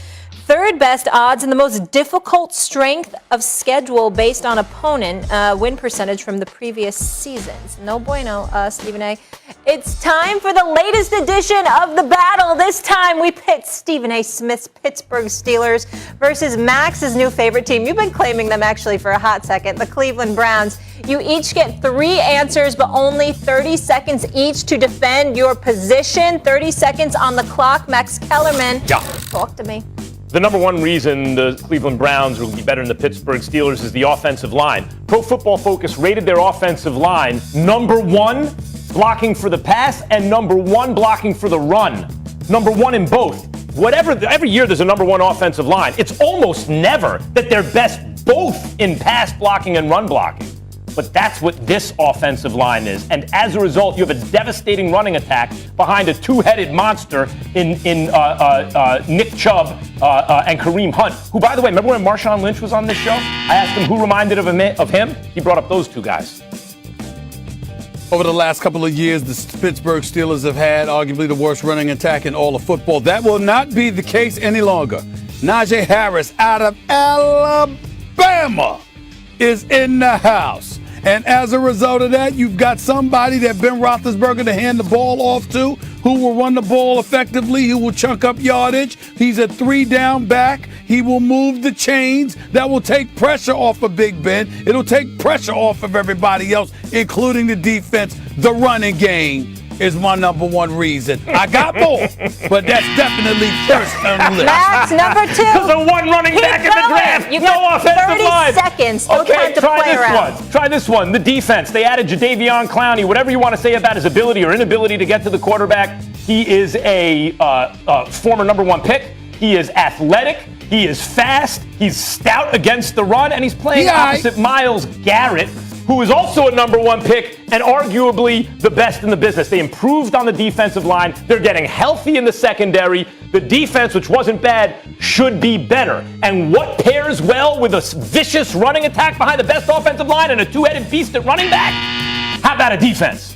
Third best odds and the most difficult strength of schedule based on opponent win percentage from the previous seasons. No bueno, Stephen A. It's time for the latest edition of the battle. This time we pit Stephen A. Smith's Pittsburgh Steelers versus Max's new favorite team. You've been claiming them actually for a hot second, the Cleveland Browns. You each get 3 answers, but only 30 seconds each to defend your position. 30 seconds on the clock. Max Kellerman, talk to me. The number one reason the Cleveland Browns will be better than the Pittsburgh Steelers is the offensive line. Pro Football Focus rated their offensive line number 1 blocking for the pass and number 1 blocking for the run. Number 1 in both. Every year there's a number 1 offensive line. It's almost never that they're best both in pass blocking and run blocking. But that's what this offensive line is. And as a result, you have a devastating running attack behind a two-headed monster in Nick Chubb and Kareem Hunt, who, by the way, remember when Marshawn Lynch was on this show? I asked him who reminded of him. He brought up those two guys. Over the last couple of years, the Pittsburgh Steelers have had arguably the worst running attack in all of football. That will not be the case any longer. Najee Harris out of Alabama is in the house. And as a result of that, you've got somebody that Ben Roethlisberger to hand the ball off to, who will run the ball effectively, who will chunk up yardage. He's a 3-down back. He will move the chains. That will take pressure off of Big Ben. It'll take pressure off of everybody else, including the defense. The running game is my number 1 reason. I got more, but that's definitely first on the list. Max, number 2. The one running back in the draft. You no got offensive 30 line. seconds. No time to play around. Try this one. The defense. They added Jadeveon Clowney. Whatever you want to say about his ability or inability to get to the quarterback, he is a former number 1 pick. He is athletic. He is fast. He's stout against the run, and he's playing opposite Myles Garrett, who is also a number 1 pick and arguably the best in the business. They improved on the defensive line. They're getting healthy in the secondary. The defense, which wasn't bad, should be better. And what pairs well with a vicious running attack behind the best offensive line and a two-headed beast at running back? How about a defense?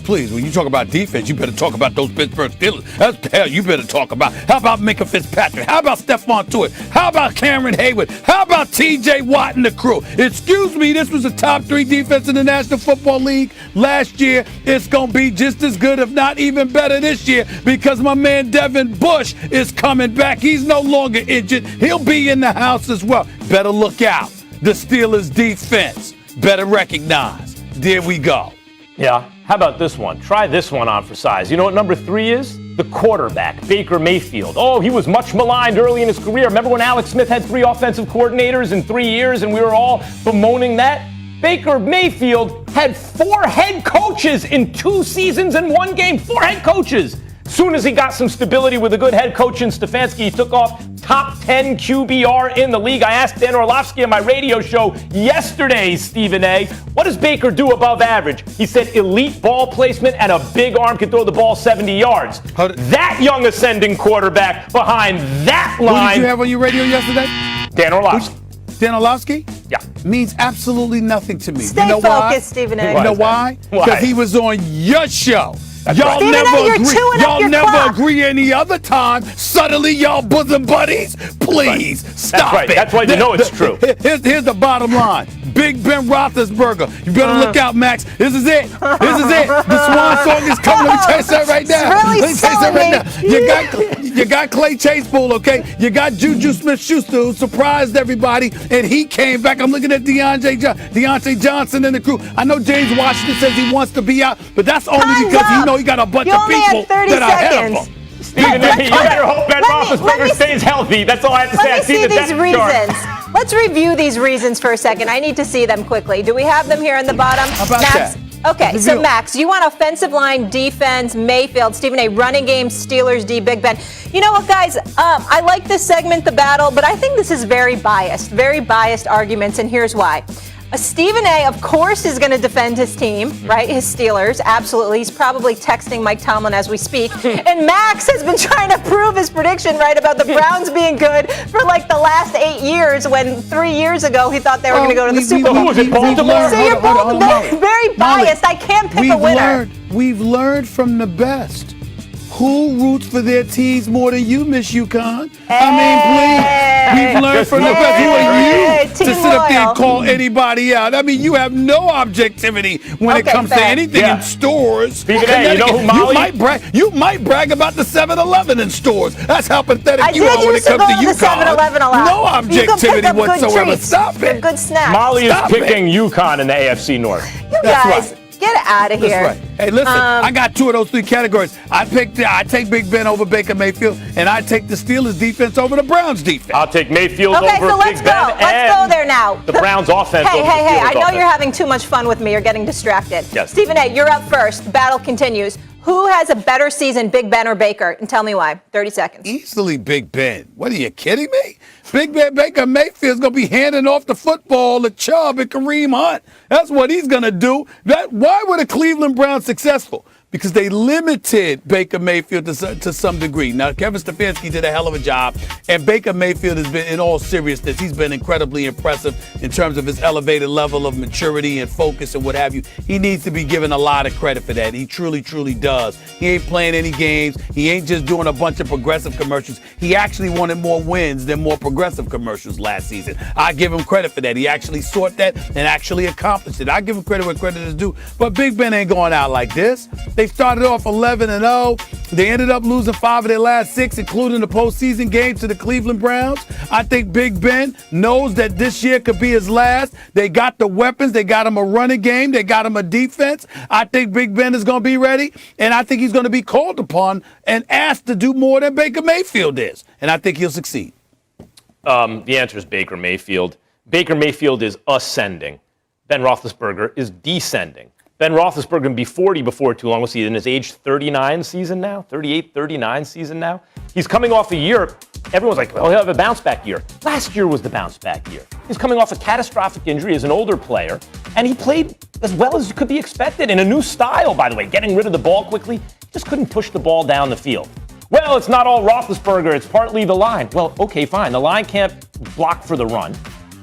Please, when you talk about defense, you better talk about those Pittsburgh Steelers. That's the hell you better talk about. How about Minka Fitzpatrick? How about Stephon Tuitt? How about Cameron Hayward? How about T.J. Watt and the crew? Excuse me, this was a top 3 defense in the National Football League last year. It's going to be just as good, if not even better this year, because my man Devin Bush is coming back. He's no longer injured. He'll be in the house as well. Better look out. The Steelers defense. Better recognize. There we go. Yeah. How about this one? Try this one on for size. You know what number 3 is? The quarterback, Baker Mayfield. Oh, he was much maligned early in his career. Remember when Alex Smith had 3 offensive coordinators in 3 years and we were all bemoaning that? Baker Mayfield had 4 head coaches in 2 seasons and 1 game. 4 head coaches. Soon as he got some stability with a good head coach in Stefanski, he took off top 10 QBR in the league. I asked Dan Orlovsky on my radio show yesterday, Stephen A., what does Baker do above average? He said elite ball placement and a big arm, can throw the ball 70 yards. That young ascending quarterback behind that line. Who did you have on your radio yesterday? Dan Orlovsky. Dan Orlovsky? Yeah. Means absolutely nothing to me. Stay you know focused, why? Stephen A. You know why? Because he was on your show. That's y'all right. never agree. Y'all never agree any other time. Suddenly, y'all bosom buddies. Please stop it. That's why you know it's true. Here's the bottom line. Big Ben Roethlisberger. You better look out, Max. This is it. This is it. The swan song is coming. Let me tell you something right now. Really Let me tell you something right now. You got Clay Chasepool, okay? You got Juju Smith-Schuster, who surprised everybody, and he came back. I'm looking at Deontay Johnson and the crew. I know James Washington says he wants to be out, but that's only because he got a bunch of people that are ahead of him. Stephen, you better hope Ben Roethlisberger stays healthy. That's all I have to say. Let me see these reasons. Let's review these reasons for a second. I need to see them quickly. Do we have them here in the bottom? How about that? Okay, so Max, you want offensive line, defense, Mayfield, Stephen A., running game, Steelers, D, Big Ben. You know what, guys? I like this segment, The Battle, but I think this is very biased arguments, and here's why. Stephen A., of course, is going to defend his team, right? His Steelers, absolutely. He's probably texting Mike Tomlin as we speak. And Max has been trying to prove his prediction, right, about the Browns being good for like the last 8 years, when 3 years ago he thought they were going to go to the Super Bowl. Who was it, Baltimore? So you're both very biased. I can't pick a winner. We've learned from the best. Who roots for their teams more than you, Miss UConn? I mean, please. We've learned from the best. Who are you to sit up there and call anybody out? I mean, you have no objectivity when it comes to anything in stores. Stephen A., you know who Molly? You might brag about the 7-Eleven in stores. That's how pathetic you are when it to comes to go to the UConn. 7-Eleven a lot. No objectivity whatsoever. Treats. Stop it. Good snacks. Molly is picking UConn in the AFC North. You guys, get out of here. That's right. Hey, listen, I got 2 of those 3 categories. I take Big Ben over Baker Mayfield, and I take the Steelers defense over the Browns defense. I'll take Mayfield over Okay, so let's Big go. Ben Let's go there now. The Browns offense Hey, over the Steelers I know offense. you're having too much fun with me. You're getting distracted. Yes. Stephen A., you're up first. The battle continues. Who has a better season, Big Ben or Baker? And tell me why. 30 seconds. Easily Big Ben. What, are you kidding me? Big Ben Baker Mayfield's going to be handing off the football to Chubb and Kareem Hunt. That's what he's going to do. Why were the Cleveland Browns successful? Because they limited Baker Mayfield to some degree. Now, Kevin Stefanski did a hell of a job, and Baker Mayfield has been, in all seriousness, he's been incredibly impressive in terms of his elevated level of maturity and focus and what have you. He needs to be given a lot of credit for that. He truly, truly does. He ain't playing any games. He ain't just doing a bunch of progressive commercials. He actually wanted more wins than more progressive commercials last season. I give him credit for that. He actually sought that and actually accomplished it. I give him credit where credit is due. But Big Ben ain't going out like this. They started off 11-0. They ended up losing 5 of their last 6, including the postseason game to the Cleveland Browns. I think Big Ben knows that this year could be his last. They got the weapons. They got him a running game. They got him a defense. I think Big Ben is going to be ready, and I think he's going to be called upon and asked to do more than Baker Mayfield is, and I think he'll succeed. The answer is Baker Mayfield. Baker Mayfield is ascending. Ben Roethlisberger is descending. Ben Roethlisberger can be 40 before too long. We'll see in his age 39 season now, 38, 39 season now. He's coming off a year. Everyone's like, well, he'll have a bounce back year. Last year was the bounce back year. He's coming off a catastrophic injury as an older player, and he played as well as could be expected in a new style, by the way, getting rid of the ball quickly. He just couldn't push the ball down the field. Well, it's not all Roethlisberger. It's partly the line. Well, okay, fine. The line can't block for the run.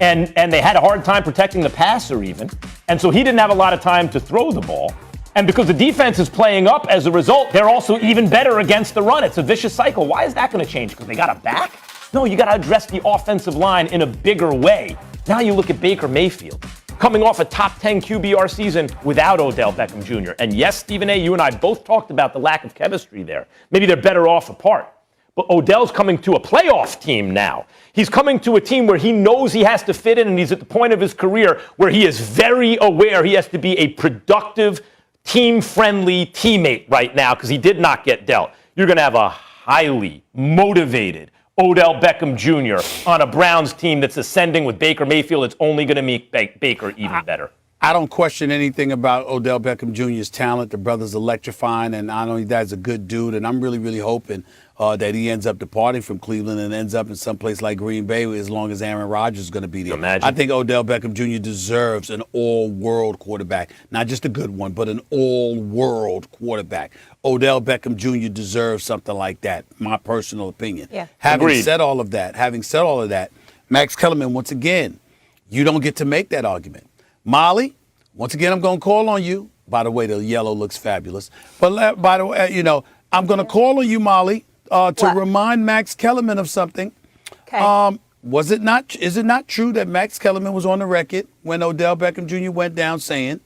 And they had a hard time protecting the passer even. And so he didn't have a lot of time to throw the ball. And because the defense is playing up as a result, they're also even better against the run. It's a vicious cycle. Why is that going to change? Because they got a back? No, you got to address the offensive line in a bigger way. Now you look at Baker Mayfield, coming off a top 10 QBR season without Odell Beckham Jr. And yes, Stephen A., you and I both talked about the lack of chemistry there. Maybe they're better off apart. But Odell's coming to a playoff team now. He's coming to a team where he knows he has to fit in, and he's at the point of his career where he is very aware he has to be a productive, team-friendly teammate right now because he did not get dealt. You're going to have a highly motivated Odell Beckham Jr. on a Browns team that's ascending with Baker Mayfield. It's only going to make Baker even better. I don't question anything about Odell Beckham Jr.'s talent. The brother's electrifying, and I know he's a good dude, and I'm really, really hoping that he ends up departing from Cleveland and ends up in some place like Green Bay as long as Aaron Rodgers is going to be there. Imagine. I think Odell Beckham Jr. deserves an all-world quarterback. Not just a good one, but an all-world quarterback. Odell Beckham Jr. deserves something like that, my personal opinion. Yeah. Having said all of that, Max Kellerman, once again, you don't get to make that argument. Molly, once again, I'm going to call on you. By the way, the yellow looks fabulous. But by the way, I'm going to call on you, Molly, to remind Max Kellerman of something. Okay. Is it not true that Max Kellerman was on the record when Odell Beckham Jr. went down saying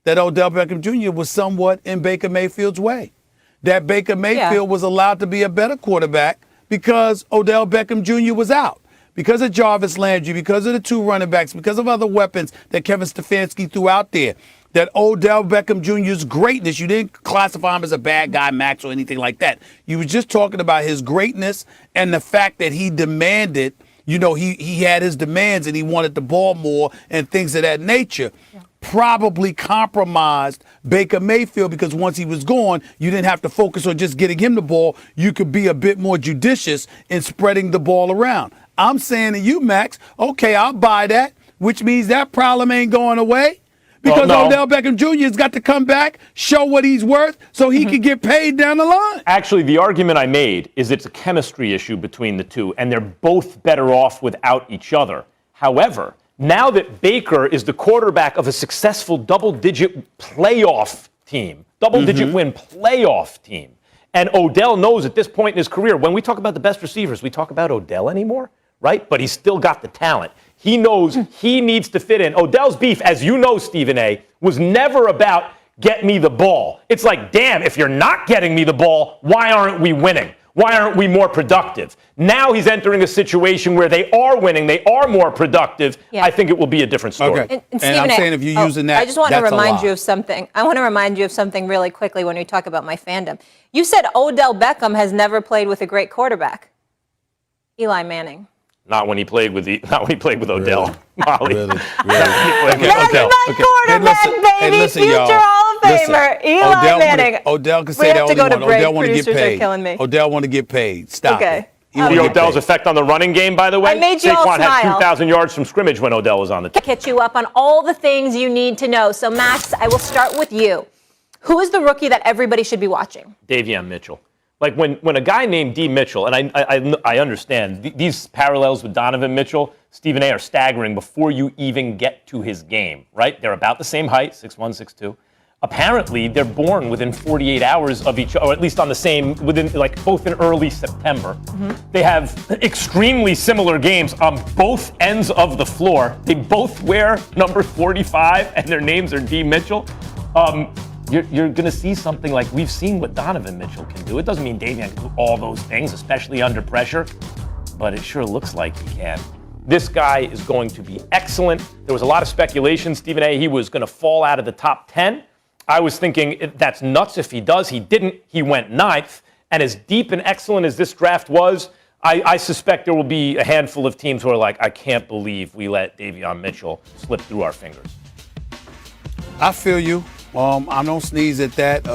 that Odell Beckham Jr. was somewhat in Baker Mayfield's way? That Baker Mayfield was allowed to be a better quarterback because Odell Beckham Jr. was out. Because of Jarvis Landry, because of the 2 running backs, because of other weapons that Kevin Stefanski threw out there, that Odell Beckham Jr.'s greatness, you didn't classify him as a bad guy, Max, or anything like that. You were just talking about his greatness and the fact that he demanded, he had his demands and he wanted the ball more and things of that nature. Yeah. Probably compromised Baker Mayfield because once he was gone, you didn't have to focus on just getting him the ball. You could be a bit more judicious in spreading the ball around. I'm saying to you, Max, okay, I'll buy that, which means that problem ain't going away because Odell Beckham Jr. has got to come back, show what he's worth so he can get paid down the line. Actually, the argument I made is it's a chemistry issue between the two, and they're both better off without each other. However, now that Baker is the quarterback of a successful double-digit playoff team, double-digit win playoff team, And Odell knows at this point in his career, when we talk about the best receivers, we talk about Odell anymore, right? But he's still got the talent. He knows he needs to fit in. Odell's beef, as you know, Stephen A., was never about get me the ball. It's like, damn, if you're not getting me the ball, why aren't we winning? Why aren't we more productive? Now he's entering a situation where they are winning, they are more productive. I think it will be a different story. Okay. And I'm saying if you're using that, I just want to that's a remind lie. you of something. I want to remind you of something really quickly when we talk about my fandom. You said Odell Beckham has never played with a great quarterback. Eli Manning. Not when he played with Odell. Molly. Really? That's my quarterback, baby. Future Hall of Famer, Eli Manning. Odell can We say have that to all go he to want. break. Odell want to get Producers are paid. killing me. Odell want to get paid. Stop it. He See wanna get Odell's paid. effect on the running game, by the way? I made you all Saquon had smile. 2,000 yards from scrimmage when Odell was on the team. Catch you up on all the things you need to know. So, Max, I will start with you. Who is the rookie that everybody should be watching? Davion Mitchell. Like when a guy named D. Mitchell, and I understand these parallels with Donovan Mitchell, Stephen A., are staggering before you even get to his game, right? They're about the same height, 6'1", 6'2". Apparently, they're born within 48 hours of each other, or at least on the same, within like both in early September. They have extremely similar games on both ends of the floor. They both wear number 45, and their names are D. Mitchell. You're going to see something like we've seen what Donovan Mitchell can do. It doesn't mean Davion can do all those things, especially under pressure, but it sure looks like he can. This guy is going to be excellent. There was a lot of speculation, Stephen A., he was going to fall out of the top 10. I was thinking that's nuts if he does. He didn't. He went 9th. And as deep and excellent as this draft was, I suspect there will be a handful of teams who are like, I can't believe we let Davion Mitchell slip through our fingers. I feel you. I don't sneeze at that.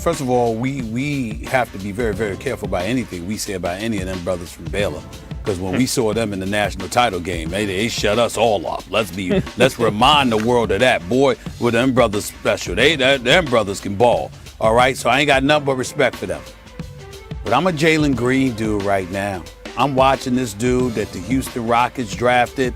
First of all, we have to be very, very careful about anything we say about any of them brothers from Baylor. Because when we saw them in the national title game, they shut us all up. Let's remind the world of that. Boy, were them brothers special. Them brothers can ball. All right, so I ain't got nothing but respect for them. But I'm a Jalen Green dude right now. I'm watching this dude that the Houston Rockets drafted.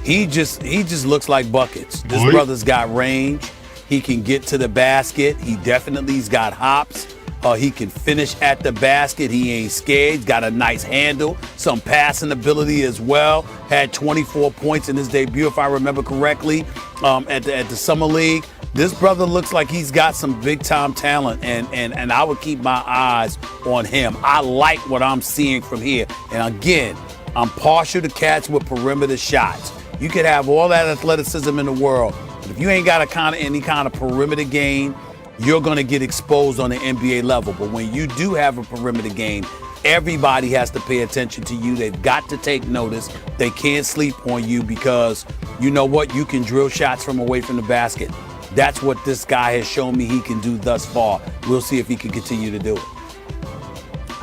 He just looks like buckets. This brother's got range. He can get to the basket. He definitely's got hops. He can finish at the basket. He ain't scared. He's got a nice handle, some passing ability as well. Had 24 points in his debut, if I remember correctly, at the Summer League. This brother looks like he's got some big-time talent, and I would keep my eyes on him. I like what I'm seeing from here. And again, I'm partial to cats with perimeter shots. You could have all that athleticism in the world, but if you ain't got any kind of perimeter game, you're going to get exposed on the NBA level. But when you do have a perimeter game, everybody has to pay attention to you. They've got to take notice. They can't sleep on you because you know what? You can drill shots from away from the basket. That's what this guy has shown me he can do thus far. We'll see if he can continue to do it.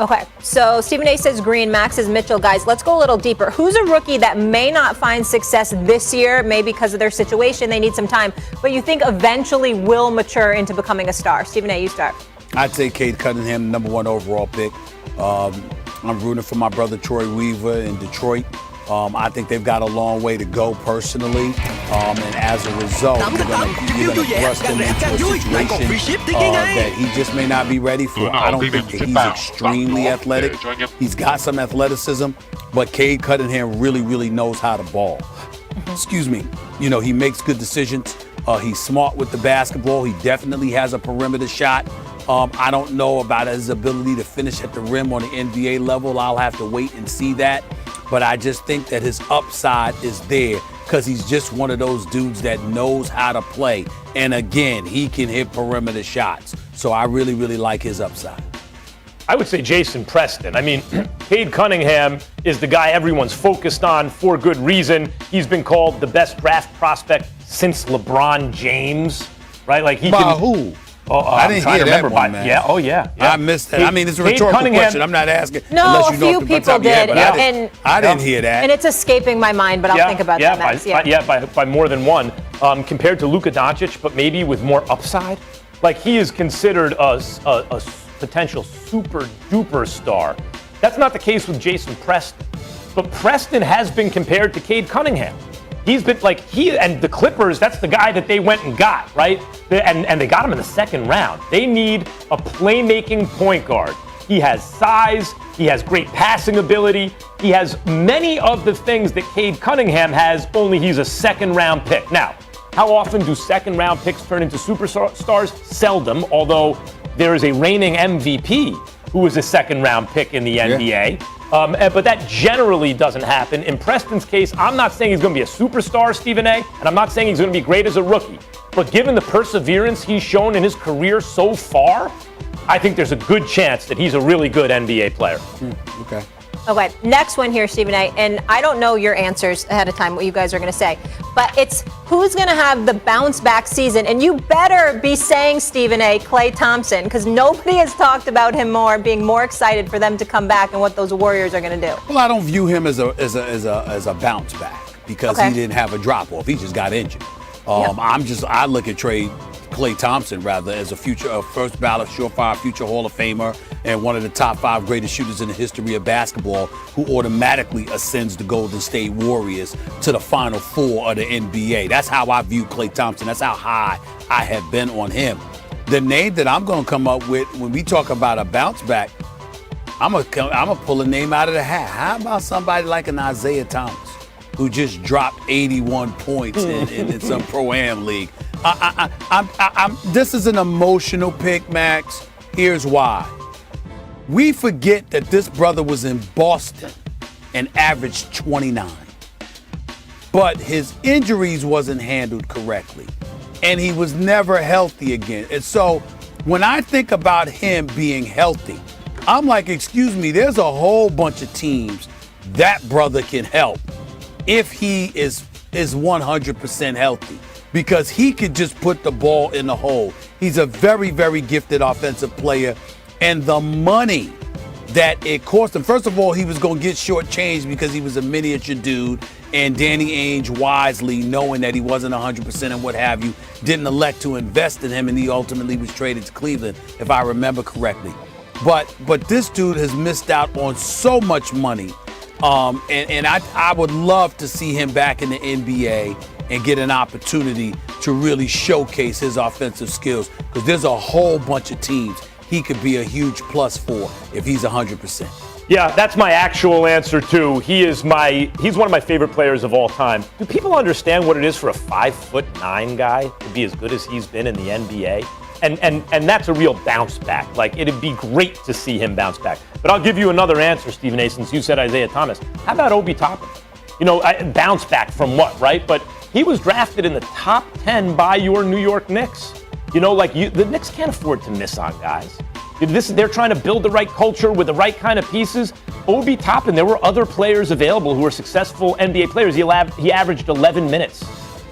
Okay, so Stephen A. says Green, Max says Mitchell. Guys, let's go a little deeper. Who's a rookie that may not find success this year, maybe because of their situation, they need some time, but you think eventually will mature into becoming a star? Stephen A., you start. I'd say Cade Cunningham, number 1 overall pick. I'm rooting for my brother Troy Weaver in Detroit. I think they've got a long way to go personally, and as a result, you're going to thrust him into a situation that he just may not be ready for. I don't think that he's extremely athletic. He's got some athleticism, but Cade Cunningham really, really knows how to ball. Excuse me. You know, he makes good decisions. He's smart with the basketball. He definitely has a perimeter shot. I don't know about his ability to finish at the rim on the NBA level. I'll have to wait and see that. But I just think that his upside is there because he's just one of those dudes that knows how to play. And again, he can hit perimeter shots. So I really, really like his upside. I would say Jason Preston. I mean, Cade Cunningham is the guy everyone's focused on for good reason. He's been called the best draft prospect since LeBron James, right? Like he By who? Oh, I didn't hear that one, man. Yeah, oh yeah. I missed that. I mean, it's a rhetorical question. I'm not asking. No, unless you know a few people did, I didn't hear that. And it's escaping my mind, but I'll think about that next. By more than one. Compared to Luka Doncic, but maybe with more upside. Like he is considered a potential super duper star. That's not the case with Jason Preston. But Preston has been compared to Cade Cunningham. He's been like, he and the Clippers, that's the guy that they went and got, right? And they got him in the second round. They need a playmaking point guard. He has size, he has great passing ability, he has many of the things that Cade Cunningham has, only he's a second-round pick. Now, how often do second-round picks turn into superstars? Seldom, although there is a reigning MVP who is a second-round pick in the NBA. But that generally doesn't happen. In Preston's case, I'm not saying he's going to be a superstar, Stephen A., and I'm not saying he's going to be great as a rookie. But given the perseverance he's shown in his career so far, I think there's a good chance that he's a really good NBA player. Okay. Okay, next one here, Stephen A. And I don't know your answers ahead of time, what you guys are going to say. But it's who's going to have the bounce back season. And you better be saying, Stephen A., Klay Thompson, because nobody has talked about him more, being more excited for them to come back and what those Warriors are going to do. Well, I don't view him as a bounce back because he didn't have a drop off. He just got injured. I look at Klay Thompson rather as a first ballot surefire future Hall of Famer and one of the top 5 greatest shooters in the history of basketball who automatically ascends the Golden State Warriors to the Final Four of the NBA. That's how I view Klay Thompson. That's how high I have been on him. The name that I'm going to come up with when we talk about a bounce back, I'm gonna pull a name out of the hat. How about somebody like an Isaiah Thomas who just dropped 81 points in some Pro-Am league? This is an emotional pick, Max. Here's why. We forget that this brother was in Boston and averaged 29. But his injuries wasn't handled correctly. And he was never healthy again. And so when I think about him being healthy, I'm like, excuse me, there's a whole bunch of teams that brother can help if he is 100% healthy. Because he could just put the ball in the hole. He's a very, very gifted offensive player. And the money that it cost him, first of all, he was going to get shortchanged because he was a miniature dude. And Danny Ainge wisely, knowing that he wasn't 100% and what have you, didn't elect to invest in him. And he ultimately was traded to Cleveland, if I remember correctly. But this dude has missed out on so much money. And I would love to see him back in the NBA and get an opportunity to really showcase his offensive skills, because there's a whole bunch of teams he could be a huge plus for if he's 100%. Yeah, that's my actual answer too. He's one of my favorite players of all time. Do people understand what it is for a 5'9" guy to be as good as he's been in the NBA? And that's a real bounce back. Like, it'd be great to see him bounce back. But I'll give you another answer, Stephen A., since you said Isaiah Thomas. How about Obi Toppin? Bounce back from what, right? But he was drafted in the top 10 by your New York Knicks. The Knicks can't afford to miss on guys. They're trying to build the right culture with the right kind of pieces. Obi Toppin, there were other players available who were successful NBA players. He averaged 11 minutes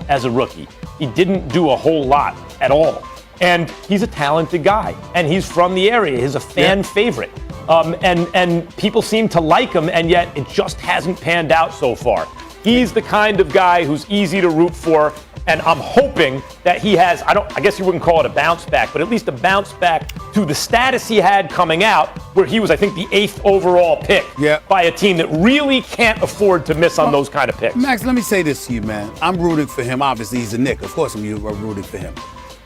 as a rookie. He didn't do a whole lot at all. And he's a talented guy, and he's from the area. He's a fan favorite. And people seem to like him, and yet it just hasn't panned out so far. He's the kind of guy who's easy to root for, and I'm hoping that he has, I guess you wouldn't call it a bounce back, but at least a bounce back to the status he had coming out, where he was, I think, the 8th overall pick by a team that really can't afford to miss on those kind of picks. Max, let me say this to you, man. I'm rooting for him. Obviously, he's a Knick. Of course, I'm rooting for him.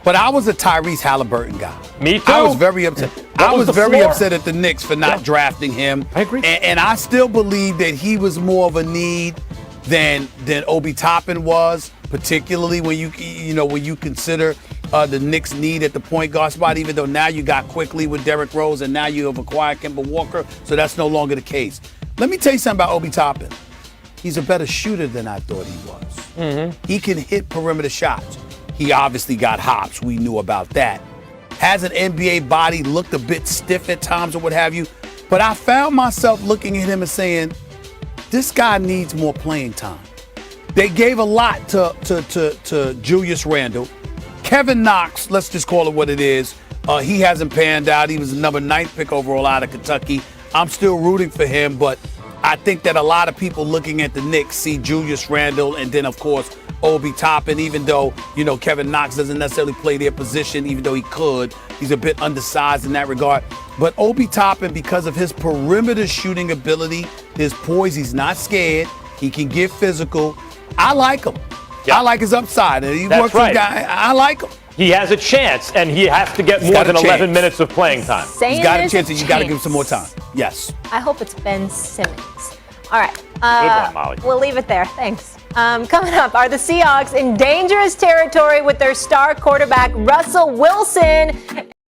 But I was a Tyrese Halliburton guy. Me too. I was very upset. I was very upset at the Knicks for not drafting him. I agree. And I still believe that he was more of a need than Obi Toppin was, particularly when you consider the Knicks' need at the point guard spot. Even though now you got Quickly with Derrick Rose, and now you have acquired Kemba Walker, so that's no longer the case. Let me tell you something about Obi Toppin. He's a better shooter than I thought he was. Mm-hmm. He can hit perimeter shots. He obviously got hops. We knew about that. Has an NBA body, looked a bit stiff at times or what have you. But I found myself looking at him and saying, this guy needs more playing time. They gave a lot to Julius Randle. Kevin Knox, let's just call it what it is. He hasn't panned out. He was the number 9th pick overall out of Kentucky. I'm still rooting for him, but I think that a lot of people looking at the Knicks see Julius Randle and then, of course, Obi Toppin, even though, Kevin Knox doesn't necessarily play their position, even though he could. He's a bit undersized in that regard. But Obi Toppin, because of his perimeter shooting ability, his poise, he's not scared. He can get physical. I like him. Yeah. I like his upside. He That's works right. guy. I like him. He has a chance, and he has to get more than 11 minutes of playing time. Saying He's got a there's chance, and you got to give him some more time. Yes. I hope it's Ben Simmons. All right. Good one, Molly. We'll leave it there. Thanks. Coming up, are the Seahawks in dangerous territory with their star quarterback, Russell Wilson?